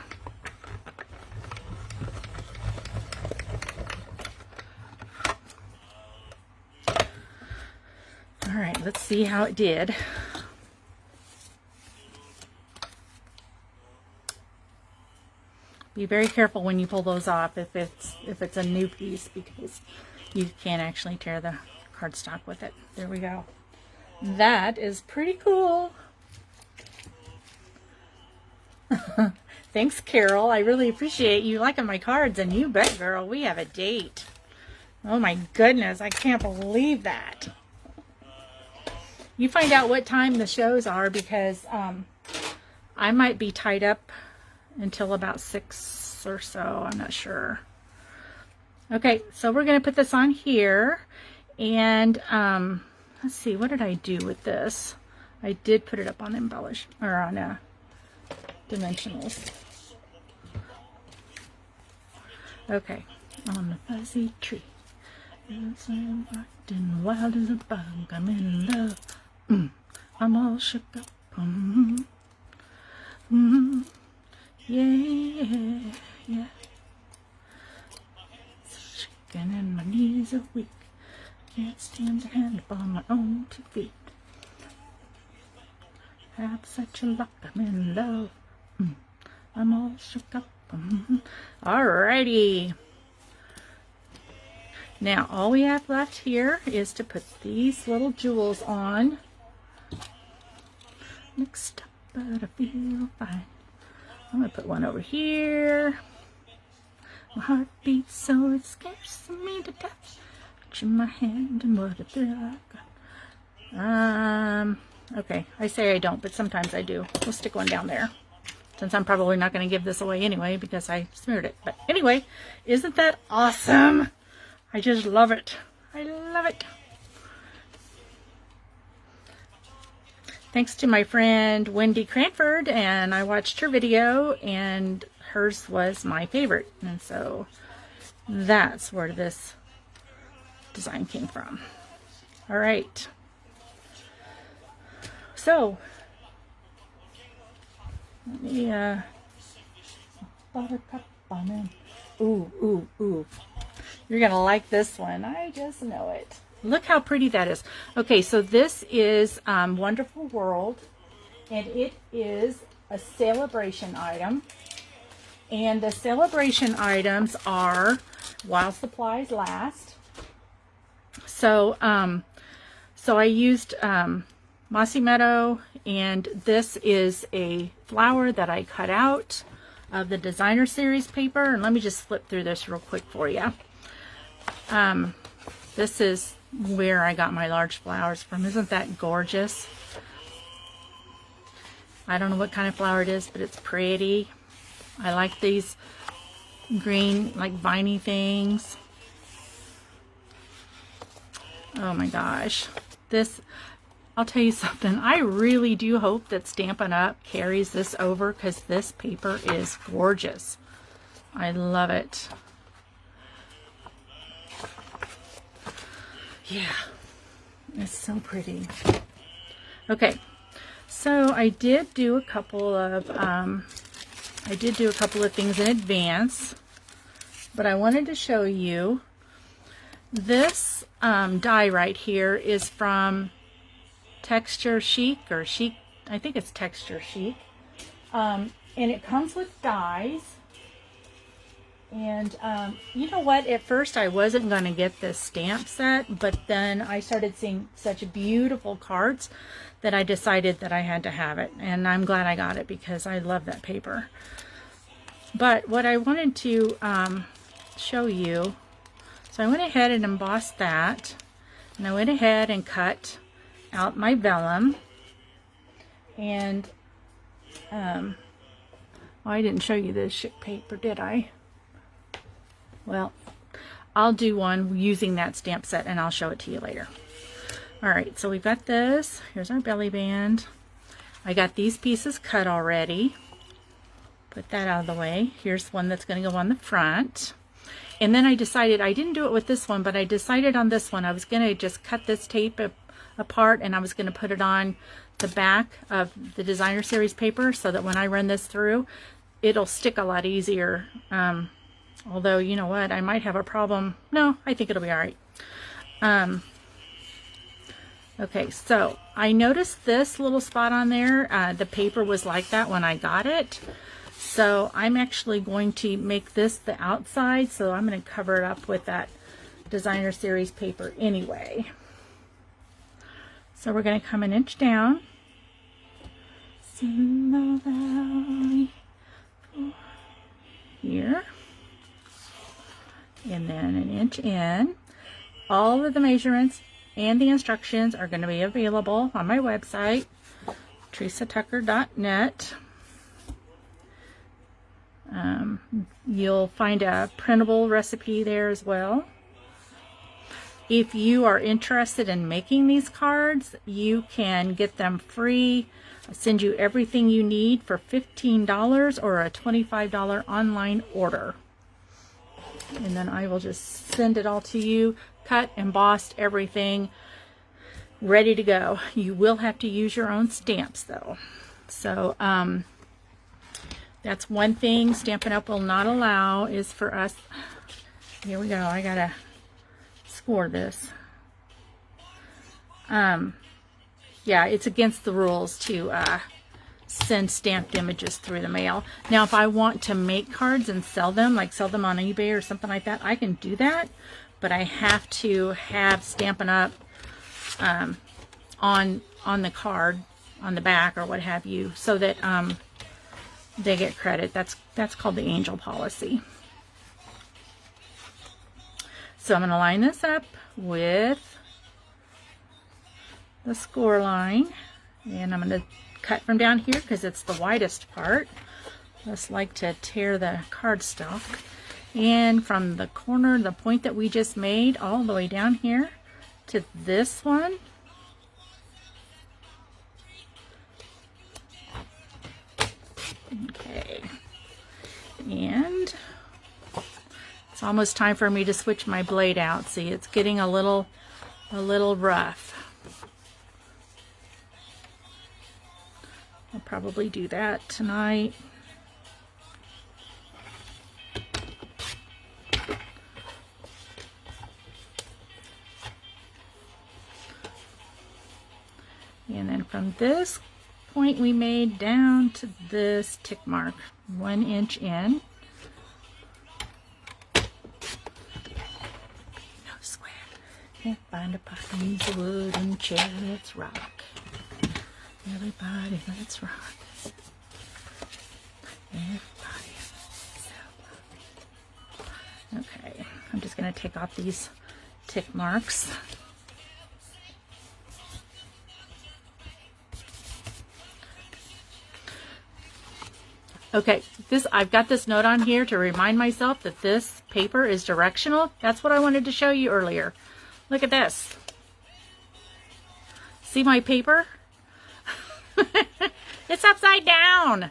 All right, let's see how it did. Be very careful when you pull those off if it's a new piece, because you can't actually tear the cardstock with it. There we go. That is pretty cool. Thanks, Carol. I really appreciate you liking my cards, and you bet, girl, we have a date. Oh my goodness, I can't believe that. You find out what time the shows are, because I might be tied up until about 6 or so. I'm not sure. Okay, so we're going to put this on here, and let's see, what did I do with this? I did put it up on embellish, or on dimensionals. Okay, on the fuzzy tree, acting wild as a bug. I'm in love. I'm all shook up. Yeah, yeah. Shaking and my knees are weak. Can't stand to hand up on my own 2 feet. Have such a luck. I'm in love. I'm all shook up. Alrighty. Now all we have left here is to put these little jewels on. Mixed up, but I feel fine. I'm going to put one over here. My heart beats so it scares me to death. Touching my hand and what a thrill I got. Okay, I say I don't, but sometimes I do. We'll stick one down there, since I'm probably not going to give this away anyway because I smeared it. But anyway, isn't that awesome? I just love it. I love it. Thanks to my friend Wendy Cranford, and I watched her video, and hers was my favorite. And so that's where this design came from. All right. So let me buttercup on in. Ooh, ooh, ooh. You're gonna like this one. I just know it. Look how pretty that is. Okay, so this is Wonderful World, and it is a Sale-a-bration item. And the Sale-a-bration items are while supplies last. So, so I used Mossy Meadow, and this is a flower that I cut out of the Designer Series paper. And let me just flip through this real quick for you. This is where I got my large flowers from. Isn't that gorgeous? I don't know what kind of flower it is, but it's pretty. I like these green, like viney things. Oh my gosh. This, I'll tell you something. I really do hope that Stampin' Up! Carries this over, because this paper is gorgeous. I love it. Yeah, it's so pretty. Okay, so I did do a couple of things in advance, but I wanted to show you this die right here is from Texture Chic, or Chic, I think it's Texture Chic. And it comes with dies. And you know what? At first I wasn't going to get this stamp set, but then I started seeing such beautiful cards that I decided that I had to have it. And I'm glad I got it because I love that paper. But what I wanted to show you, so I went ahead and embossed that. And I went ahead and cut out my vellum. And, well, I didn't show you this chic paper, did I? Well, I'll do one using that stamp set and I'll show it to you later. Alright, so we've got this. Here's our belly band. I got these pieces cut already. Put that out of the way. Here's one that's going to go on the front. And then I decided, I didn't do it with this one, but I decided on this one I was going to just cut this tape apart and I was going to put it on the back of the designer series paper so that when I run this through, it'll stick a lot easier. Although, you know what, I might have a problem. No, I think it'll be alright. Okay, so I noticed this little spot on there. The paper was like that when I got it. So I'm actually going to make this the outside. So I'm going to cover it up with that designer series paper anyway. So we're going to come an inch down. In the valley here. And then an inch in. All of the measurements and the instructions are going to be available on my website, theresatucker.net. You'll find a printable recipe there as well. If you are interested in making these cards, you can get them free. I'll send you everything you need for $15 or a $25 online order. And then I will just send it all to you, cut, embossed, everything, ready to go. You will have to use your own stamps though. So that's one thing Stampin' Up! Will not allow is for us, here we go, I gotta score this. Yeah, it's against the rules to send stamped images through the mail. Now, if I want to make cards and sell them, like sell them on eBay or something like that, I can do that, but I have to have Stampin' Up! On the card, on the back or what have you, so that they get credit. That's called the angel policy. So I'm going to line this up with the score line, and I'm going to cut from down here because it's the widest part. Just like to tear the cardstock, and from the corner, the point that we just made, all the way down here to this one. Okay, and it's almost time for me to switch my blade out. See, it's getting a little rough. I'll probably do that tonight. And then from this point we made down to this tick mark, 1 inch in. No sweat. Can't find a poppy's wooden chair, let's rock. Everybody, let's rock. Everybody, so okay, I'm just going to take off these tick marks. Okay, I've got this note on here to remind myself that this paper is directional. That's what I wanted to show you earlier. Look at this. See my paper? It's upside down.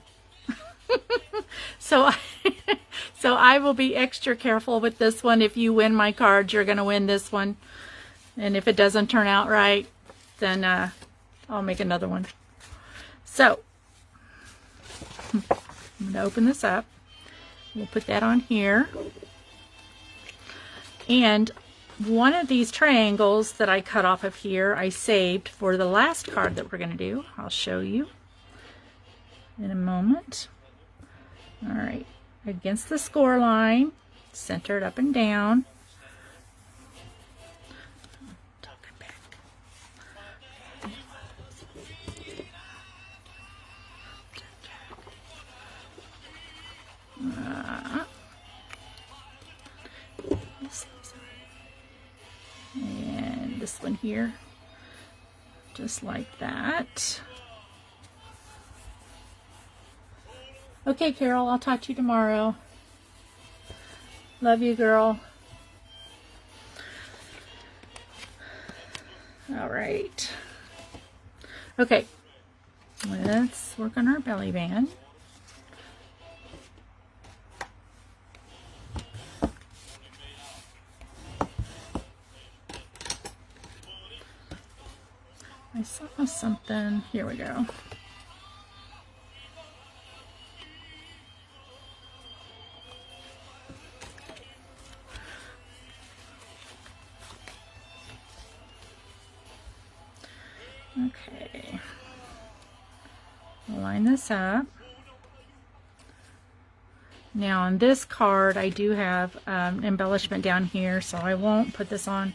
So I will be extra careful with this one. If you win my cards, you're going to win this one. And if it doesn't turn out right, then I'll make another one. So I'm going to open this up. We'll put that on here. And one of these triangles that I cut off of here, I saved for the last card that we're going to do. I'll show you. in a moment. All right, against the score line, center it up and down. And this one here, just like that. Okay, Carol, I'll talk to you tomorrow. Love you, girl. All right. Okay, let's work on our belly band. I saw something. Here we go. Okay. Line this up. Now on this card, I do have embellishment down here, so I won't put this on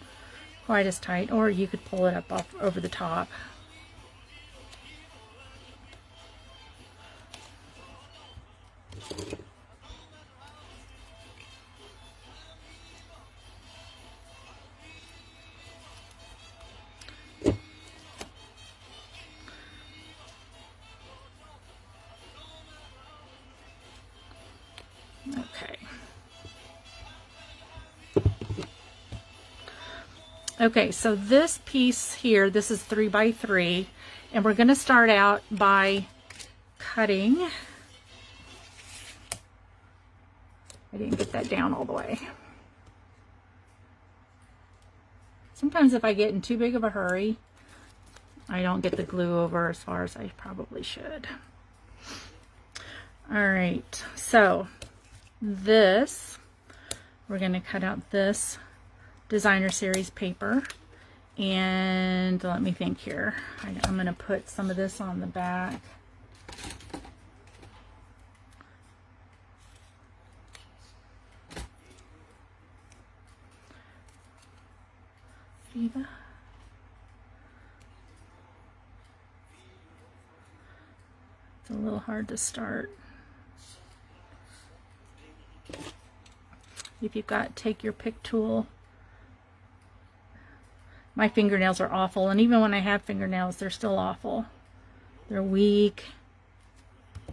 quite as tight, or you could pull it up off over the top. Okay. Okay, so this piece here, this is 3 by 3, and we're going to start out by cutting. I didn't get that down all the way. Sometimes if I get in too big of a hurry, I don't get the glue over as far as I probably should. All right, so this, we're going to cut out this designer series paper, and let me think here. I'm going to put some of this on the back. Viva. It's a little hard to start. If you've got, take your pick tool. My fingernails are awful, and even when I have fingernails, they're still awful. They're weak. I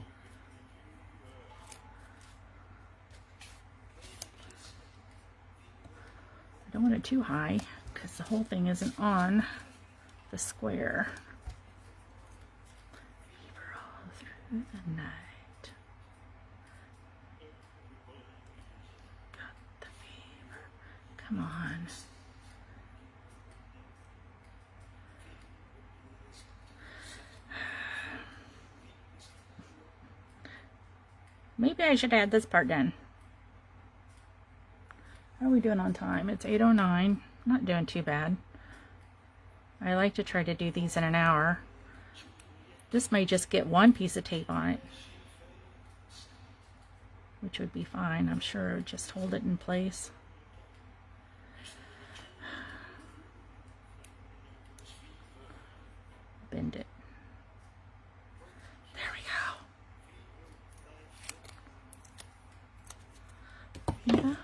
don't want it too high because the whole thing isn't on the square. Fever all through the night. Got the fever. Come on. Maybe I should add this part done. How are we doing on time? It's 8:09. Not doing too bad. I like to try to do these in an hour. This may just get one piece of tape on it, which would be fine. I'm sure it would just hold it in place. Bend it. There we go. Yeah.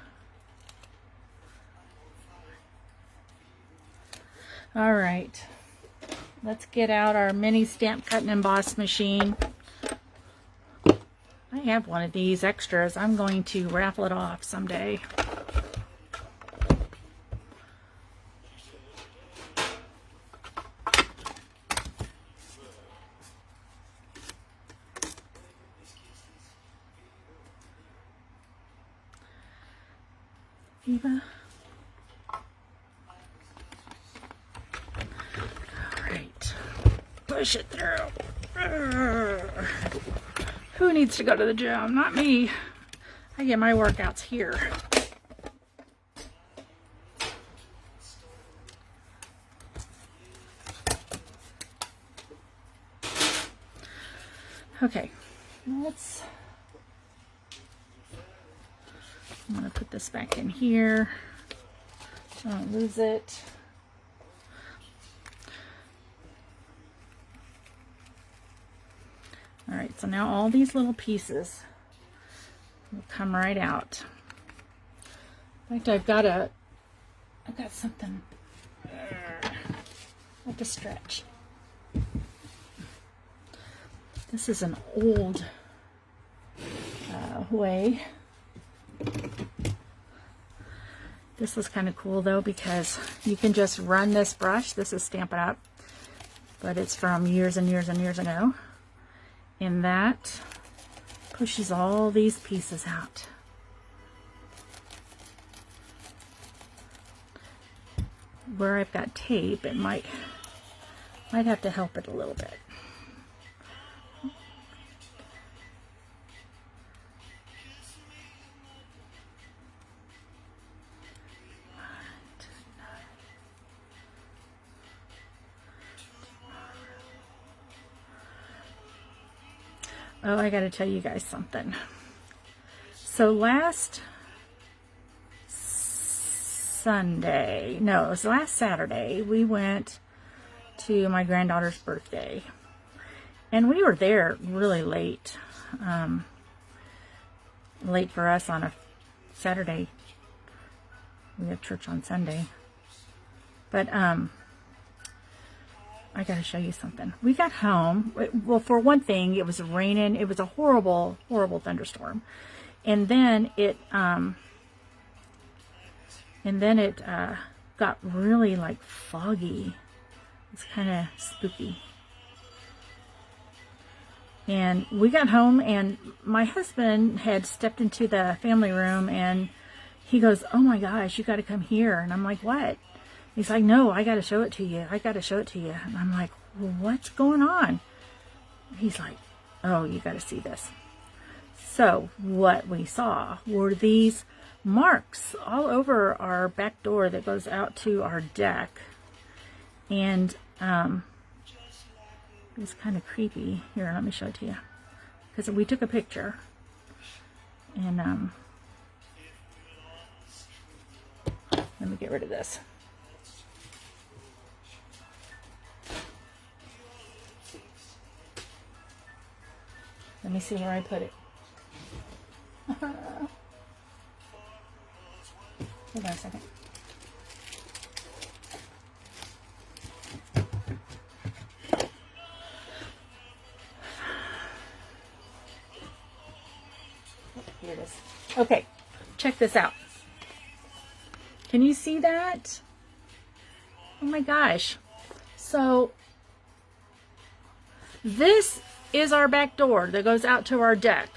All right, let's get out our mini stamp cut and emboss machine. I have one of these extras. I'm going to raffle it off someday. Viva. Push it through. Who needs to go to the gym? Not me. I get my workouts here. Okay, let's, I'm going to put this back in here so I don't lose it. All right, so now all these little pieces will come right out. In fact, I've got something I have to stretch. This is an old way. This was kind of cool though, because you can just run this brush. This is Stampin' Up, but it's from years and years and years ago. And that pushes all these pieces out. Where I've got tape, it might have to help it a little bit. Oh, I gotta tell you guys something. So last Sunday, no, it was last Saturday, we went to my granddaughter's birthday. And we were there really late. Late for us on a Saturday. We have church on Sunday. But, I gotta show you something. We got home. Well, for one thing, it was raining. It was a horrible, horrible thunderstorm. And then it got really like foggy. It's kind of spooky. And we got home, and my husband had stepped into the family room, and he goes, "Oh my gosh, you got to come here." And I'm like, "What?" He's like, "No, I got to show it to you. I got to show it to you." And I'm like, "Well, what's going on?" He's like, "Oh, you got to see this." So what we saw were these marks all over our back door that goes out to our deck. And it was kind of creepy. Here, let me show it to you. Because we took a picture. And let me get rid of this. Let me see where I put it. Hold on a second. Here it is. Okay, check this out. Can you see that? Oh my gosh. So this is our back door that goes out to our deck.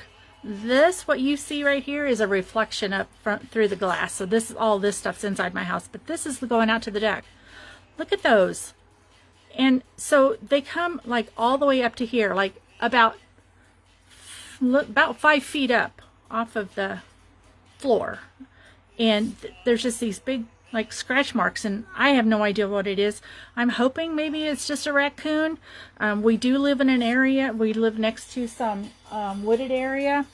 This, what you see right here, is a reflection up front through the glass. So this, all this stuff's inside my house, but this is going out to the deck. Look at those. And so they come like all the way up to here, like about 5 feet up off of the floor. And there's just these big like scratch marks, and I have no idea what it is. I'm hoping maybe it's just a raccoon. We do live in an area, we live next to some wooded area,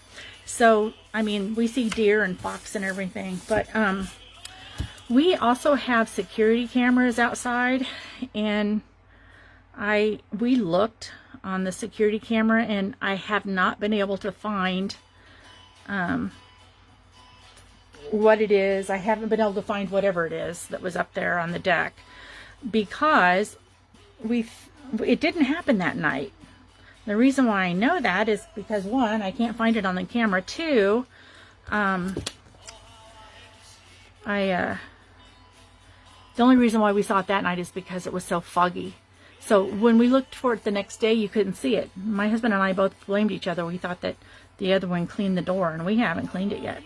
so I mean we see deer and fox and everything, but we also have security cameras outside, and we looked on the security camera, and I have not been able to find what it is. I haven't been able to find whatever it is that was up there on the deck, because it didn't happen that night. The reason why I know that is because, one, I can't find it on the camera. Two, the only reason why we saw it that night is because it was so foggy. So when we looked for it the next day, you couldn't see it. My husband and I both blamed each other. We thought that the other one cleaned the door, and we haven't cleaned it yet.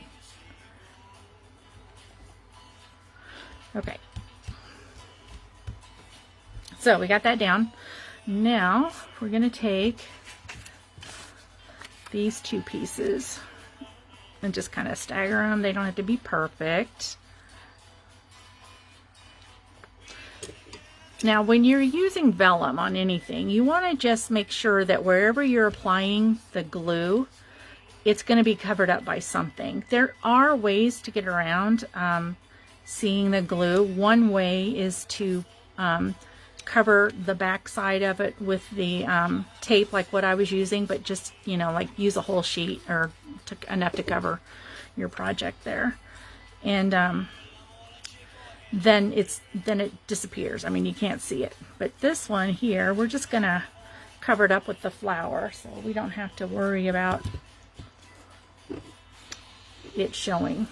Okay, so we got that down. Now we're going to take these two pieces and just kind of stagger them. They don't have to be perfect. Now, when you're using vellum on anything, you want to just make sure that wherever you're applying the glue, it's going to be covered up by something. There are ways to get around seeing the glue. One way is to cover the back side of it with the tape, like what I was using, but just, you know, like use a whole sheet or enough to cover your project there. And then it disappears. I mean, you can't see it. But this one here, we're just gonna cover it up with the flour, so we don't have to worry about it showing.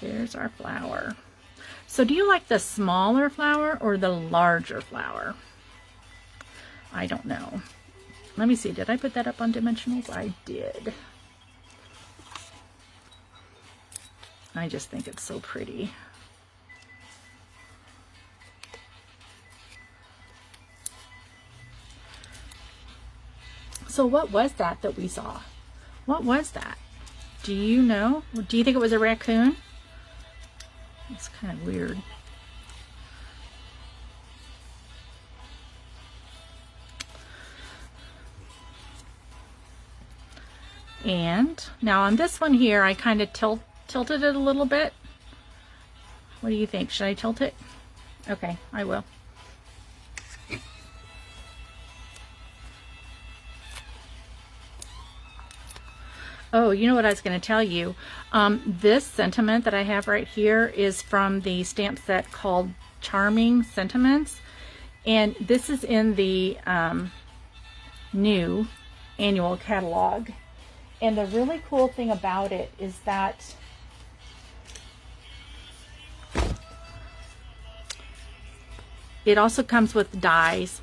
There's our flower. So do you like the smaller flower or the larger flower? I don't know. Let me see, did I put that up on dimensionals? I did. I just think it's so pretty. So what was that we saw? What was that? Do you know? Do you think it was a raccoon? It's kind of weird. And now on this one here, I kind of tilted it a little bit. What do you think? Should I tilt it? Okay, I will. Oh, you know what I was going to tell you? This sentiment that I have right here is from the stamp set called Charming Sentiments. And this is in the new annual catalog. And the really cool thing about it is that it also comes with dies,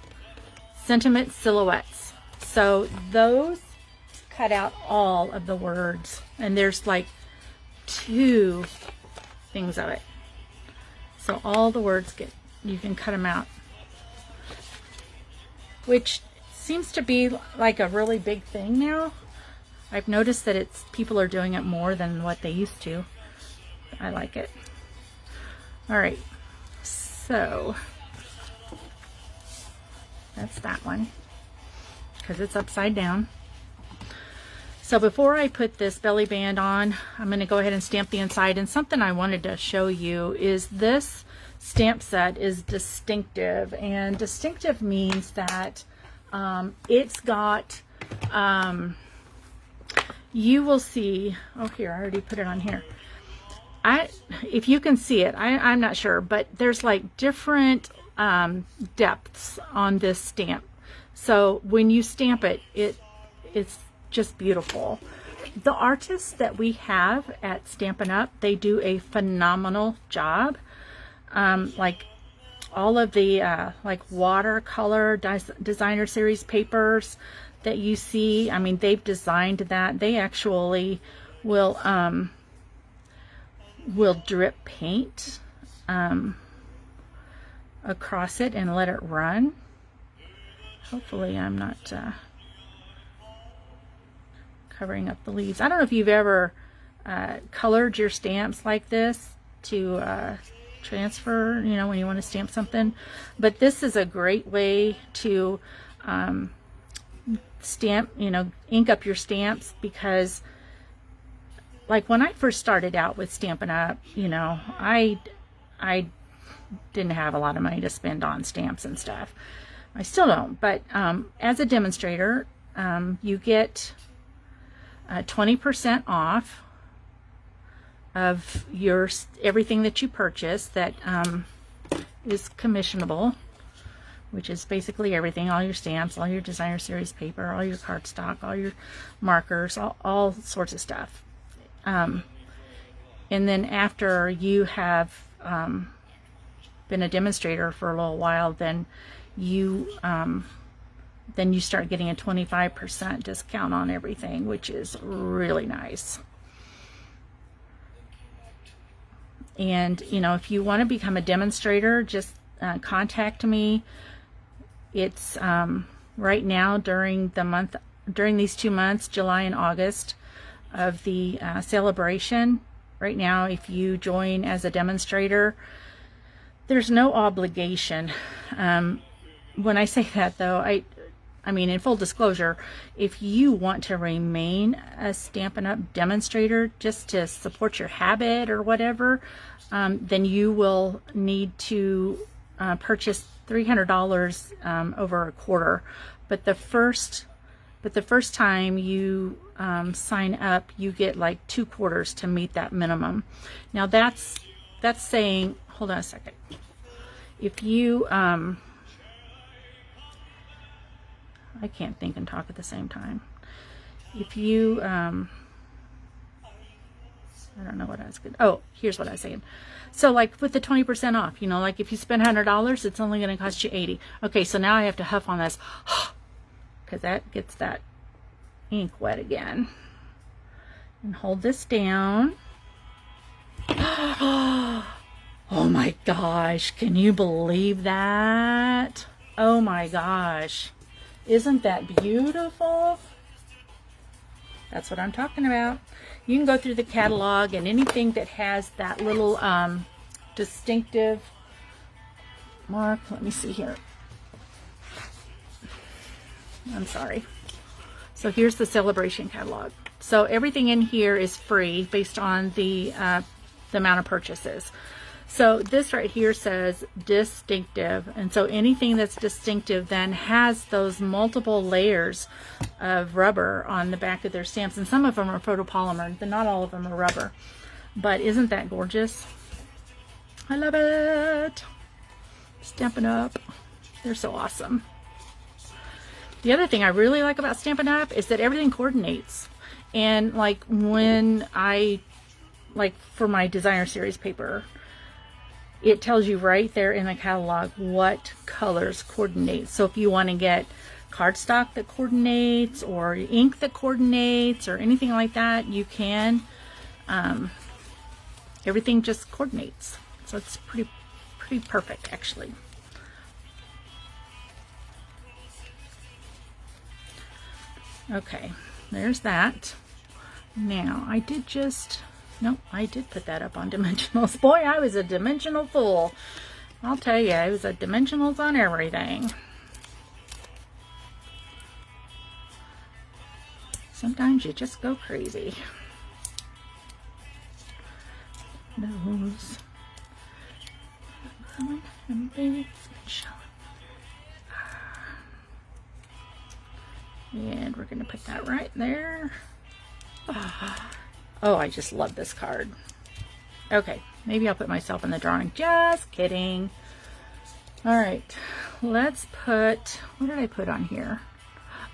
sentiment silhouettes. So those cut out all of the words, and there's like 2 things of it. So all the words you can cut them out, which seems to be like a really big thing now. I've noticed that people are doing it more than what they used to. I like it. All right, so that's that one because it's upside down. So before I put this belly band on, I'm going to go ahead and stamp the inside. And something I wanted to show you is this stamp set is distinctive. And distinctive means that it's got, you will see, oh here, I already put it on here. If you can see it, I'm not sure, but there's like different depths on this stamp. So when you stamp it, it's just beautiful. The artists that we have at Stampin' Up, they do a phenomenal job. Like all of the like watercolor designer series papers that you see, I mean, they've designed that. They actually will drip paint across it and let it run. Hopefully I'm not covering up the leaves. I don't know if you've ever colored your stamps like this to transfer, you know, when you want to stamp something, but this is a great way to stamp, you know, ink up your stamps, because like when I first started out with Stampin' Up, you know, I didn't have a lot of money to spend on stamps and stuff. I still don't, but as a demonstrator, you get 20% off of everything that you purchase that is commissionable, which is basically everything, all your stamps, all your designer series paper, all your cardstock, all your markers, all sorts of stuff. And then after you have been a demonstrator for a little while, then you start getting a 25% discount on everything, which is really nice. And you know, if you want to become a demonstrator, just contact me. It's right now during these 2 months, July and August of the Sale-a-bration, right now, if you join as a demonstrator, there's no obligation. When I say that though, I mean, in full disclosure, if you want to remain a Stampin' Up! Demonstrator just to support your habit or whatever, then you will need to purchase $300 over a quarter. But the first time you sign up, you get like 2 quarters to meet that minimum. Now that's saying, hold on a second. If you I can't think and talk at the same time. If you, I don't know what I was going to, oh, here's what I was saying. So like with the 20% off, you know, like if you spend $100, it's only going to cost you $80. Okay, so now I have to huff on this because that gets that ink wet again. And hold this down. Oh my gosh, can you believe that? Oh my gosh. Isn't that beautiful? That's what I'm talking about. You can go through the catalog, and anything that has that little distinctive mark. Let me see here. I'm sorry. So here's the Sale-a-bration catalog. So everything in here is free based on the amount of purchases. So this right here says distinctive, and so anything that's distinctive then has those multiple layers of rubber on the back of their stamps, and some of them are photopolymer, not all of them are rubber. But isn't that gorgeous? I love it. Stampin' Up! They're so awesome. The other thing I really like about Stampin' Up! Is that everything coordinates. And like when for my designer series paper, it tells you right there in the catalog what colors coordinate. So if you want to get cardstock that coordinates, or ink that coordinates, or anything like that, you can. Everything just coordinates. So it's pretty perfect, actually. Okay, there's that. Now, I did put that up on dimensionals. Boy, I was a dimensional fool. I'll tell you, I was a dimensionals on everything. Sometimes you just go crazy. Those. Come on, baby. And we're going to put that right there. Oh, I just love this card. Okay, maybe I'll put myself in the drawing. Just kidding. All right, let's put, what did I put on here?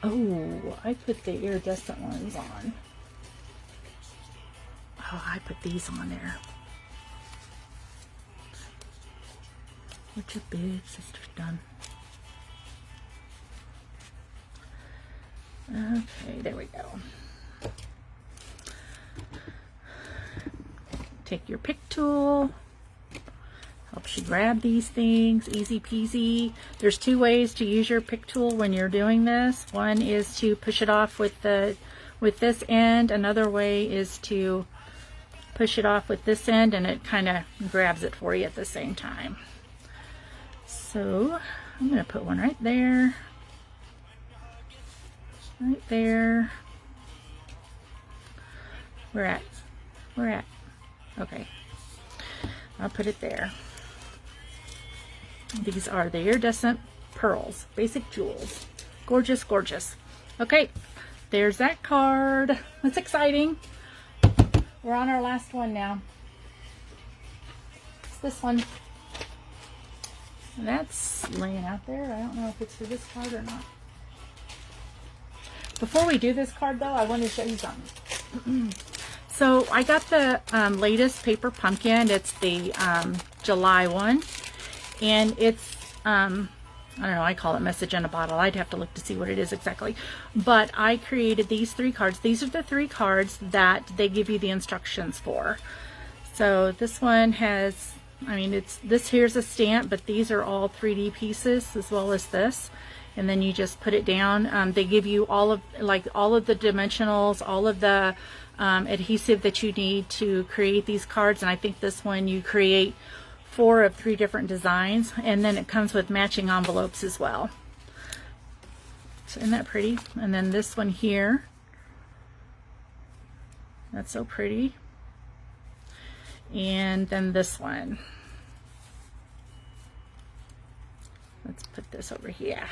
Oh, I put the iridescent ones on. Oh, I put these on there. What your big sister's done. Okay, there we go. Take your pick tool. Helps you grab these things, easy peasy. There's 2 ways to use your pick tool when you're doing this. One is to push it off with this end. Another way is to push it off with this end, and it kind of grabs it for you at the same time. So I'm going to put one right there. Right there. Where at? Okay. I'll put it there. These are the iridescent pearls, basic jewels. Gorgeous, gorgeous. Okay, there's that card. That's exciting. We're on our last one now. It's this one. And that's laying out there. I don't know if it's for this card or not. Before we do this card though, I want to show you something. So I got the latest paper pumpkin. It's the July one, and it's I don't know, I call it message in a bottle. I'd have to look to see what it is exactly, but I created these 3 cards. These are the 3 cards that they give you the instructions for. So this one has, I mean, it's this here's a stamp, but these are all 3D pieces as well as this, and then you just put it down. They give you all of the dimensionals, all of the adhesive that you need to create these cards, and I think this one you create 4 of 3 different designs, and then it comes with matching envelopes as well. So isn't that pretty? And then this one here, that's so pretty. And then this one, let's put this over here.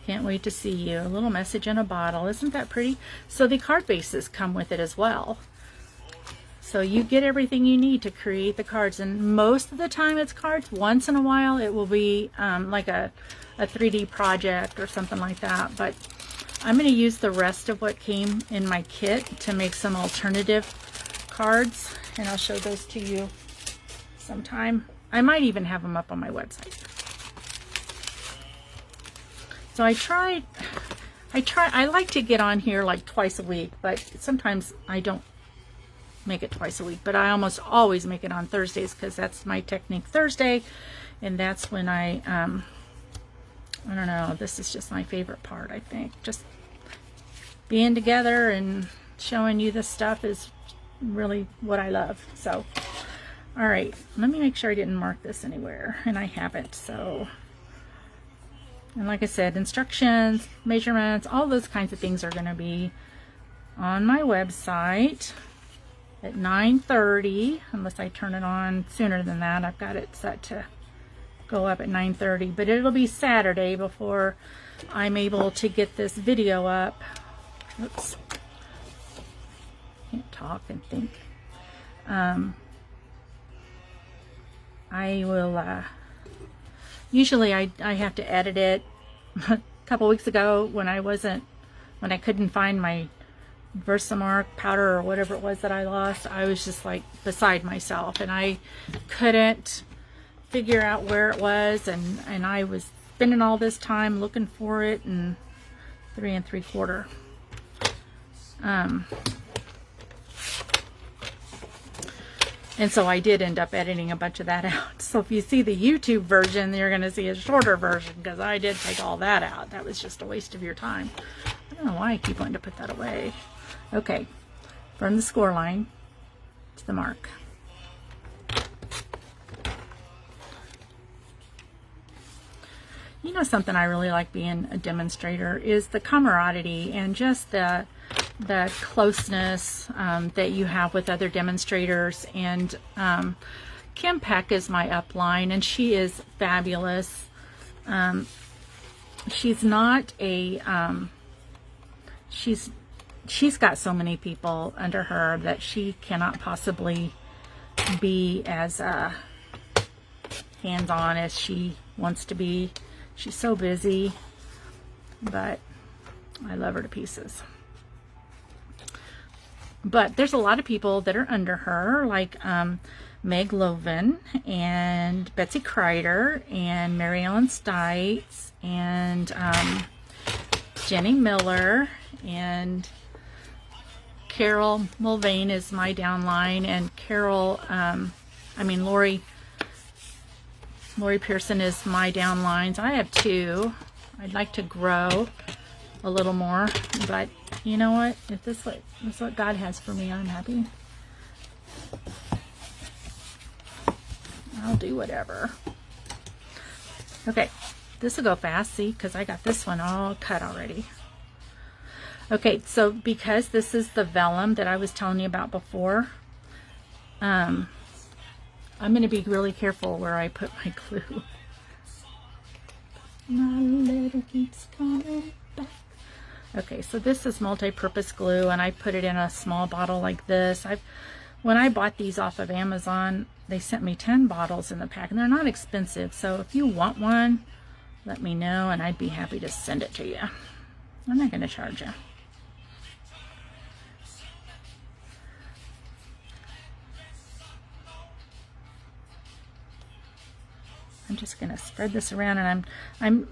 Can't wait to see you. A little message in a bottle. Isn't that pretty? So the card bases come with it as well. So you get everything you need to create the cards, and most of the time it's cards. Once in a while it will be like a 3D project or something like that, but I'm going to use the rest of what came in my kit to make some alternative cards, and I'll show those to you sometime. I might even have them up on my website. So I like to get on here like twice a week, but sometimes I don't make it twice a week, but I almost always make it on Thursdays because that's my Technique Thursday, and that's when I don't know, this is just my favorite part, I think. Just being together and showing you this stuff is really what I love. So, all right, let me make sure I didn't mark this anywhere, and I haven't. So, and like I said, instructions, measurements, all those kinds of things are going to be on my website at 9:30, unless I turn it on sooner than that. I've got it set to go up at 9:30, but it'll be Saturday before I'm able to get this video up. Oops, can't talk and think. I will usually I have to edit it. A couple weeks ago when I couldn't find my Versamark powder or whatever it was that I lost, I was just like beside myself, and I couldn't figure out where it was, and I was spending all this time looking for it, and 3 3/4. And so I did end up editing a bunch of that out. So if you see the YouTube version, you're going to see a shorter version, because I did take all that out. That was just a waste of your time. I don't know why I keep wanting to put that away. Okay, from the score line to the mark. You know, something I really like being a demonstrator is the camaraderie and just the closeness that you have with other demonstrators. And Kim Peck is my upline, and she is fabulous. She's not a she's got so many people under her that she cannot possibly be as hands-on as she wants to be. She's so busy, but I love her to pieces. But there's a lot of people that are under her, like Meg Loven and Betsy Kreider and Mary Ellen Stites and Jenny Miller, and Carol Mulvane is my downline, and Carol, Lori Pearson is my downlines. I have 2. I'd like to grow a little more, but you know what? If this is what God has for me, I'm happy. I'll do whatever. Okay, this will go fast, see, because I got this one all cut already. Okay, so because this is the vellum that I was telling you about before, I'm going to be really careful where I put my glue. My letter keeps coming back. Okay, so this is multi-purpose glue, and I put it in a small bottle like this. When I bought these off of Amazon, they sent me 10 bottles in the pack, and they're not expensive. So if you want one, let me know, and I'd be happy to send it to you. I'm not going to charge you. I'm just going to spread this around, and I'm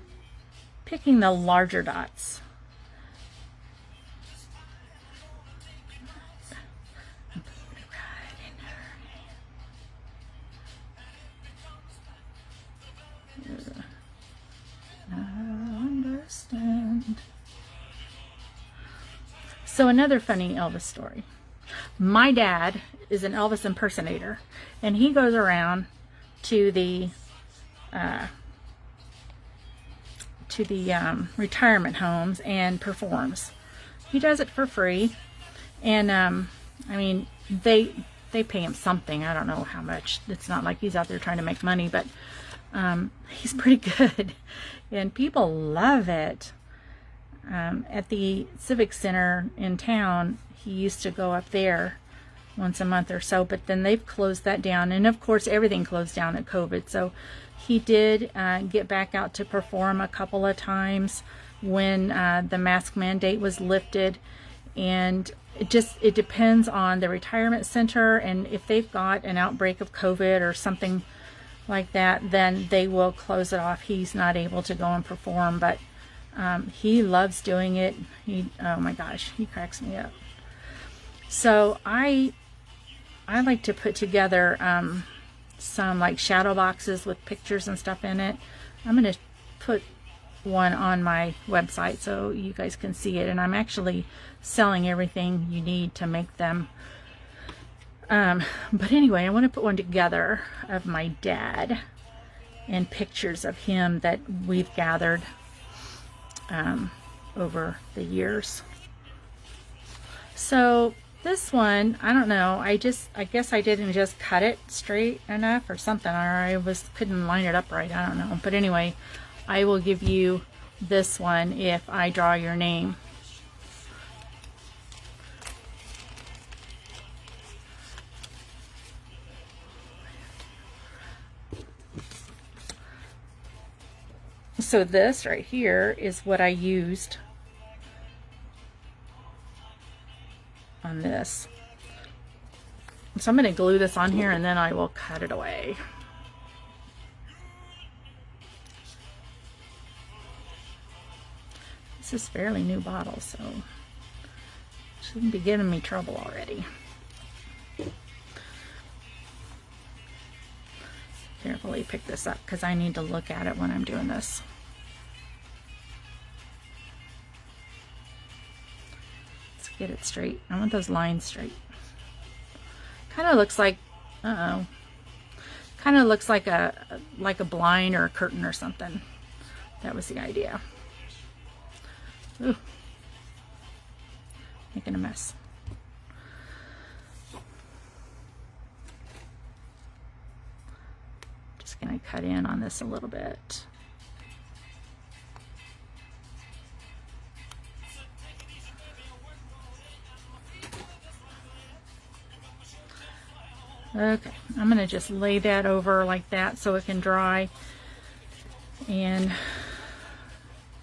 picking the larger dots. understand. So another funny Elvis story. My dad is an Elvis impersonator, and he goes around to the retirement homes and performs. He does it for free, and I mean, they pay him something. I don't know how much. It's not like he's out there trying to make money, but he's pretty good, and people love it. At the Civic Center in town, he used to go up there once a month or so, but then they've closed that down, and of course everything closed down at COVID. So he did get back out to perform a couple of times when the mask mandate was lifted, and it depends on the retirement center, and if they've got an outbreak of COVID or something like that, then they will close it off. He's not able to go and perform, but he loves doing it. Oh my gosh, he cracks me up. So I like to put together some like shadow boxes with pictures and stuff in it. I'm going to put one on my website so you guys can see it, and I'm actually selling everything you need to make them. But anyway, I want to put one together of my dad and pictures of him that we've gathered over the years. So this one, I don't know, I guess I didn't just cut it straight enough or something, or I couldn't line it up right, I don't know. But anyway, I will give you this one if I draw your name. So this right here is what I used on this. So I'm going to glue this on here and then I will cut it away. This is fairly new bottle, so shouldn't be giving me trouble already. Carefully pick this up because I need to look at it when I'm doing this. Let's get it straight. I want those lines straight. Kind of looks like, kind of looks like a blind or a curtain or something. That was the idea. Ooh, making a mess. Just gonna cut in on this a little bit. Okay, I'm gonna just lay that over like that so it can dry, and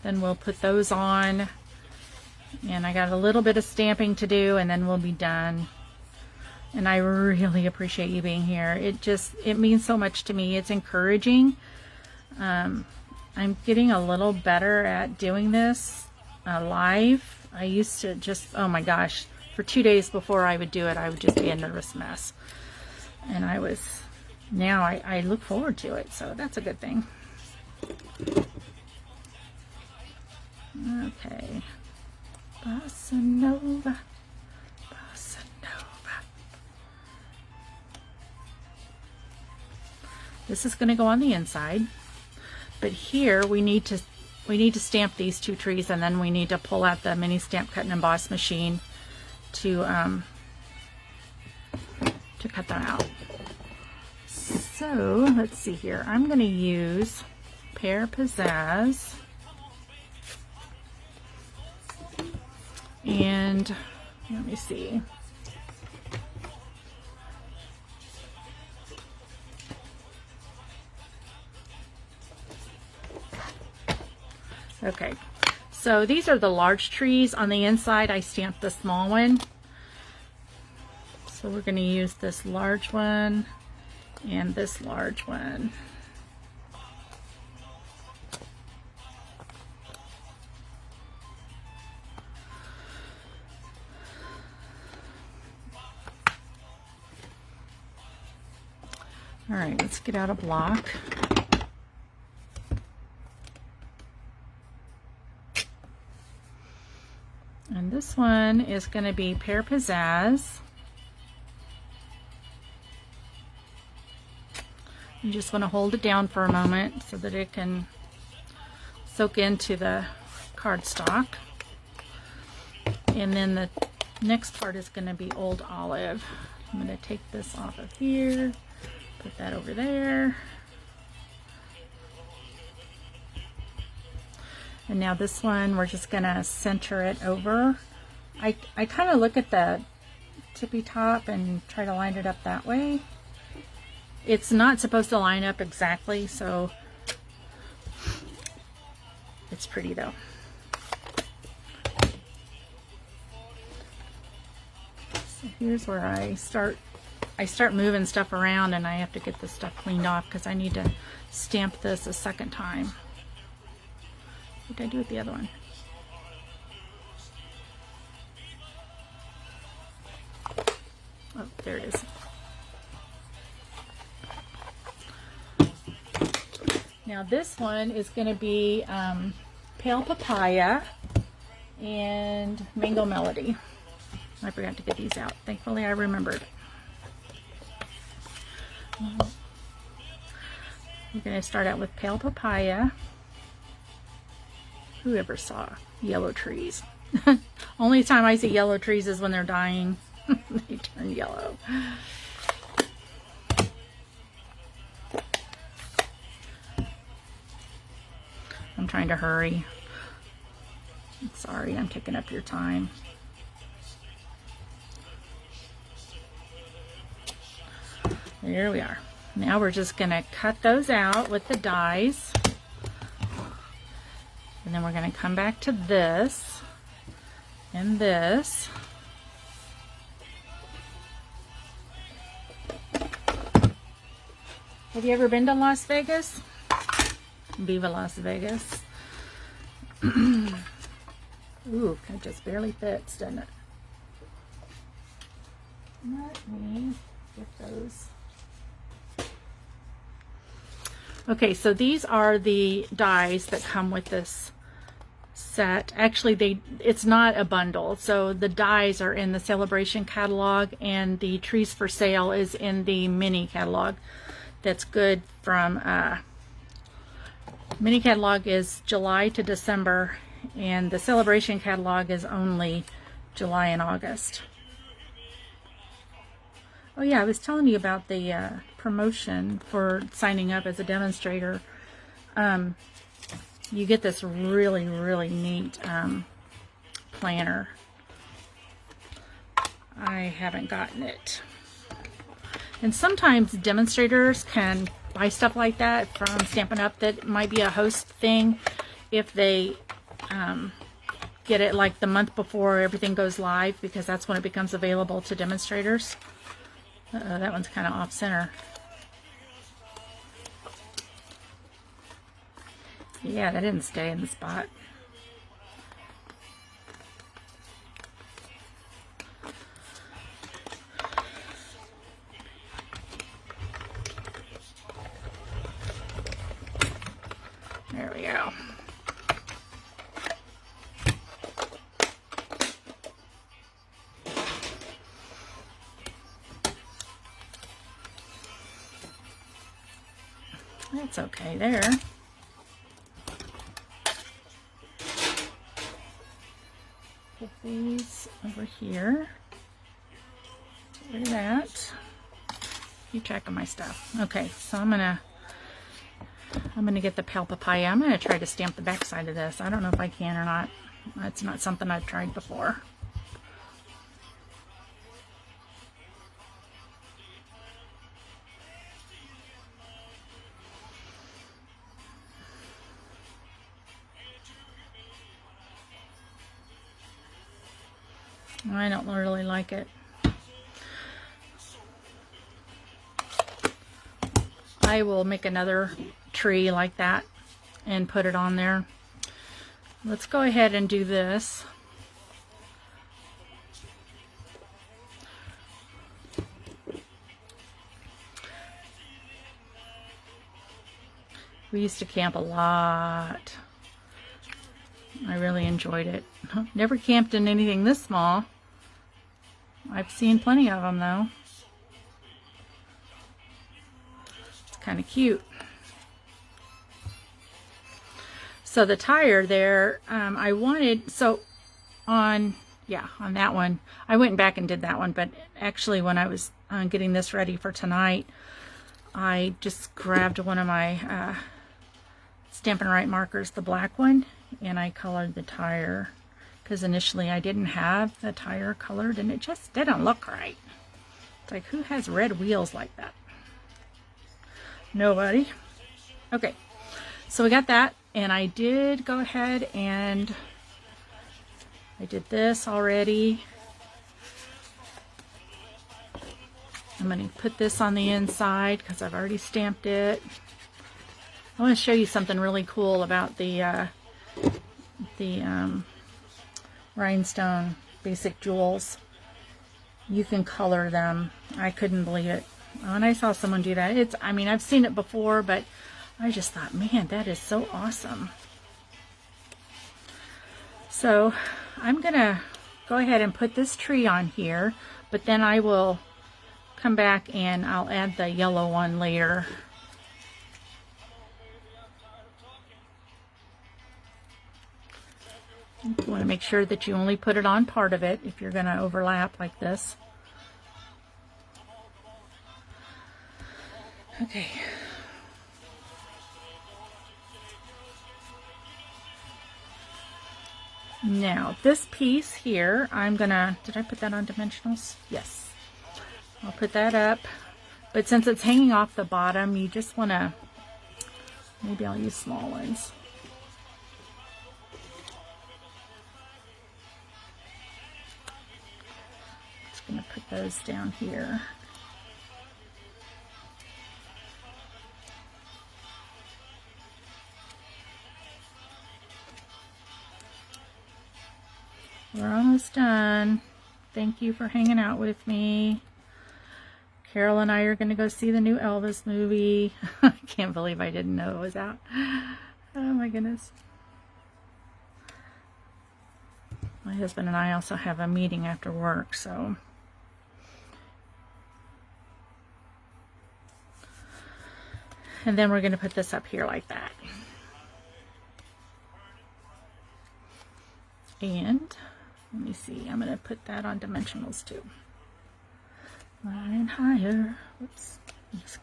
then we'll put those on, and I got a little bit of stamping to do and then we'll be done. And I really appreciate you being here. It means so much to me. It's encouraging. I'm getting a little better at doing this live. I used to just, oh my gosh, for 2 days before I would do it, I would just be a nervous mess. And now I look forward to it, so that's a good thing. Okay, Bossa Nova, Bossa Nova. This is going to go on the inside, but here we need to stamp these two trees, and then we need to pull out the mini stamp cut and emboss machine to cut them out. So let's see here. I'm going to use Pear Pizzazz. And let me see. Okay, so these are the large trees. On the inside, I stamped the small one. So we're going to use this large one and this large one. All right, let's get out a block. And this one is going to be Pear Pizzazz. You just want to hold it down for a moment so that it can soak into the cardstock. And then the next part is going to be Old Olive. I'm going to take this off of here, put that over there. And now this one, we're just going to center it over. I kind of look at the tippy top and try to line it up that way. It's not supposed to line up exactly, so it's pretty though. So here's where I start moving stuff around, and I have to get this stuff cleaned off because I need to stamp this a second time. What did I do with the other one? Oh, there it is. Now this one is going to be Pale Papaya and Mango Melody. I forgot to get these out. Thankfully I remembered. I'm going to start out with Pale Papaya. Whoever saw yellow trees? Only time I see yellow trees is when they're dying. They turn yellow. I'm trying to hurry. I'm sorry, I'm taking up your time. There we are. Now we're just going to cut those out with the dies. And then we're going to come back to this and this. Have you ever been to Las Vegas? Viva Las Vegas. Ooh, it just barely fits, doesn't it? Let me get those. Okay, so these are the dies that come with this set. Actually, it's not a bundle. So the dies are in the Sale-a-bration catalog, and the Trees for Sale is in the mini catalog. That's good from mini catalog is July to December, and the Sale-a-bration catalog is only July and August. Oh yeah, I was telling you about the promotion for signing up as a demonstrator. You get this really, really neat planner. I haven't gotten it. And sometimes demonstrators can buy stuff like that from Stampin' Up that might be a host thing if they get it like the month before everything goes live, because that's when it becomes available to demonstrators. Uh-oh, that one's kind of off center. Yeah, that didn't stay in the spot. There we go. That's okay there. Put these over here. Get rid of that. Keep track of my stuff. Okay, so I'm gonna get the Pale Papaya. I'm gonna try to stamp the back side of this. I don't know if I can or not. It's not something I've tried before. I don't really like it. I will make another tree like that and put it on there. Let's go ahead and do this. We used to camp a lot I really enjoyed it. Never camped in anything this small. I've seen plenty of them though. It's kind of cute. So the tire there, I wanted, so on that one, I went back and did that one, but actually when I was getting this ready for tonight, I just grabbed one of my Stampin' Up markers, the black one, and I colored the tire, because initially I didn't have the tire colored and it just didn't look right. It's like, who has red wheels like that? Nobody. Okay, so we got that, and I did go ahead and I did this already. I'm going to put this on the inside because I've already stamped it. I want to show you something really cool about the rhinestone basic jewels. You can color them. I couldn't believe it when I saw someone do that. I mean, I've seen it before, but I just thought, man, that is so awesome. So I'm gonna go ahead and put this tree on here, but then I will come back and I'll add the yellow one later. You want to make sure that you only put it on part of it if you're going to overlap like this. Okay. Now this piece here, I'm gonna, did I put that on dimensionals? Yes. I'll put that up. But since it's hanging off the bottom, you just want to, maybe I'll use small ones. Just gonna put those down here. We're almost done. Thank you for hanging out with me. Carol and I are going to go see the new Elvis movie. I can't believe I didn't know it was out. Oh my goodness. My husband and I also have a meeting after work, so. And then we're going to put this up here like that. And let me see, I'm going to put that on dimensionals too. Line higher. Whoops. This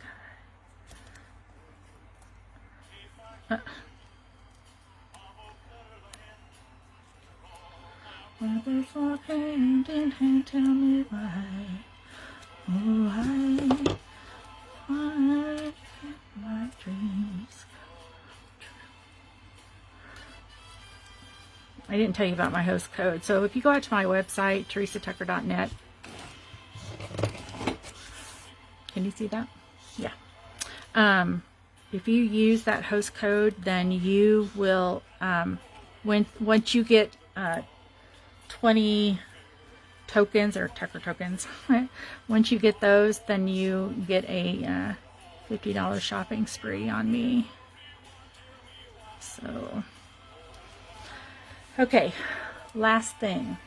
guy. Brothers walk hand in hand, tell me why. Oh, I my dreams. I didn't tell you about my host code. So if you go out to my website, theresatucker.net, can you see that? Yeah. If you use that host code, then you will, once you get 20 tokens or Tucker tokens, once you get those, then you get a $50 shopping spree on me. So, okay, last thing.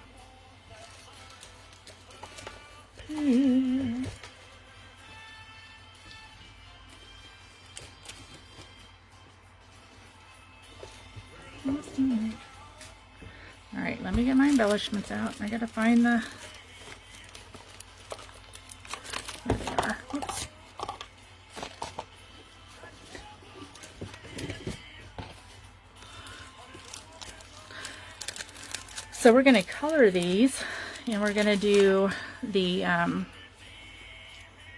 All right, let me get my embellishments out. I gotta find the, there they are. Oops. So we're gonna color these, and we're gonna do the,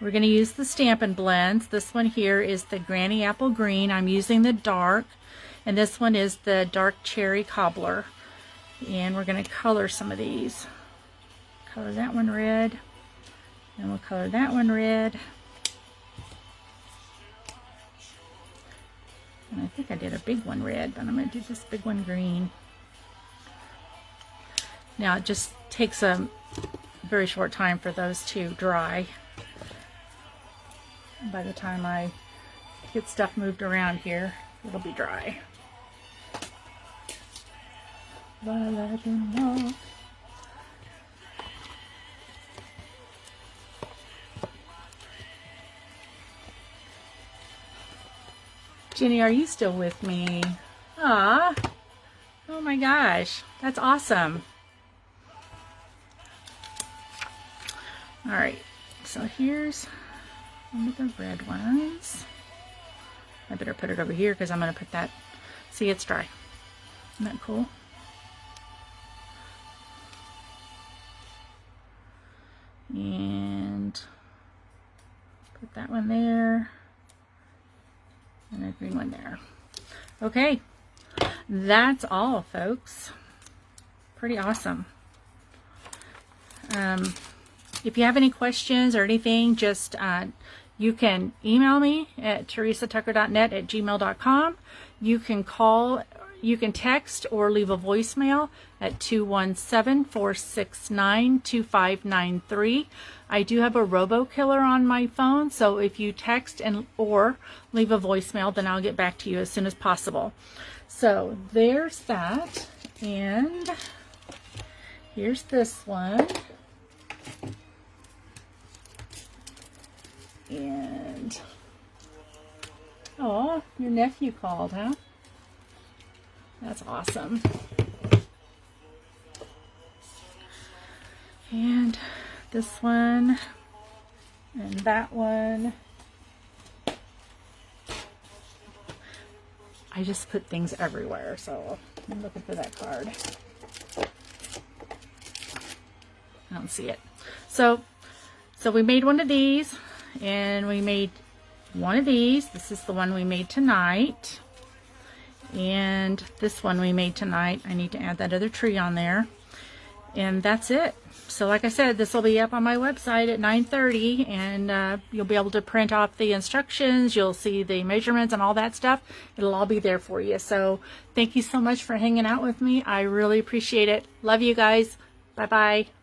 we're gonna use the Stampin' Blends. This one here is the Granny Apple Green. I'm using the dark, and this one is the dark Cherry Cobbler. And we're going to color some of these. Color that one red, and we'll color that one red. And I think I did a big one red, but I'm going to do this big one green. Now it just takes a very short time for those to dry. By the time I get stuff moved around here, it'll be dry. Violet and mauve. Jenny, are you still with me? Ah, oh my gosh, that's awesome. All right, so here's one of the red ones. I better put it over here because I'm going to put that. See, it's dry. Isn't that cool? And put that one there. And a green one there. Okay, that's all, folks. Pretty awesome. If you have any questions or anything, just you can email me at theresatucker.net@gmail.com. You can call, you can text or leave a voicemail at 217-469-2593. I do have a robo-killer on my phone, so if you text and or leave a voicemail, then I'll get back to you as soon as possible. So there's that, and here's this one. And oh, your nephew called, huh? That's awesome. And this one and that one. I just put things everywhere, so I'm looking for that card. I don't see it. So we made one of these, and we made one of these. This is the one we made tonight. And this one we made tonight. I need to add that other tree on there. And that's it. So like I said, this will be up on my website at 9:30, and you'll be able to print off the instructions. You'll see the measurements and all that stuff. It'll all be there for you. So thank you so much for hanging out with me. I really appreciate it. Love you guys. Bye-bye.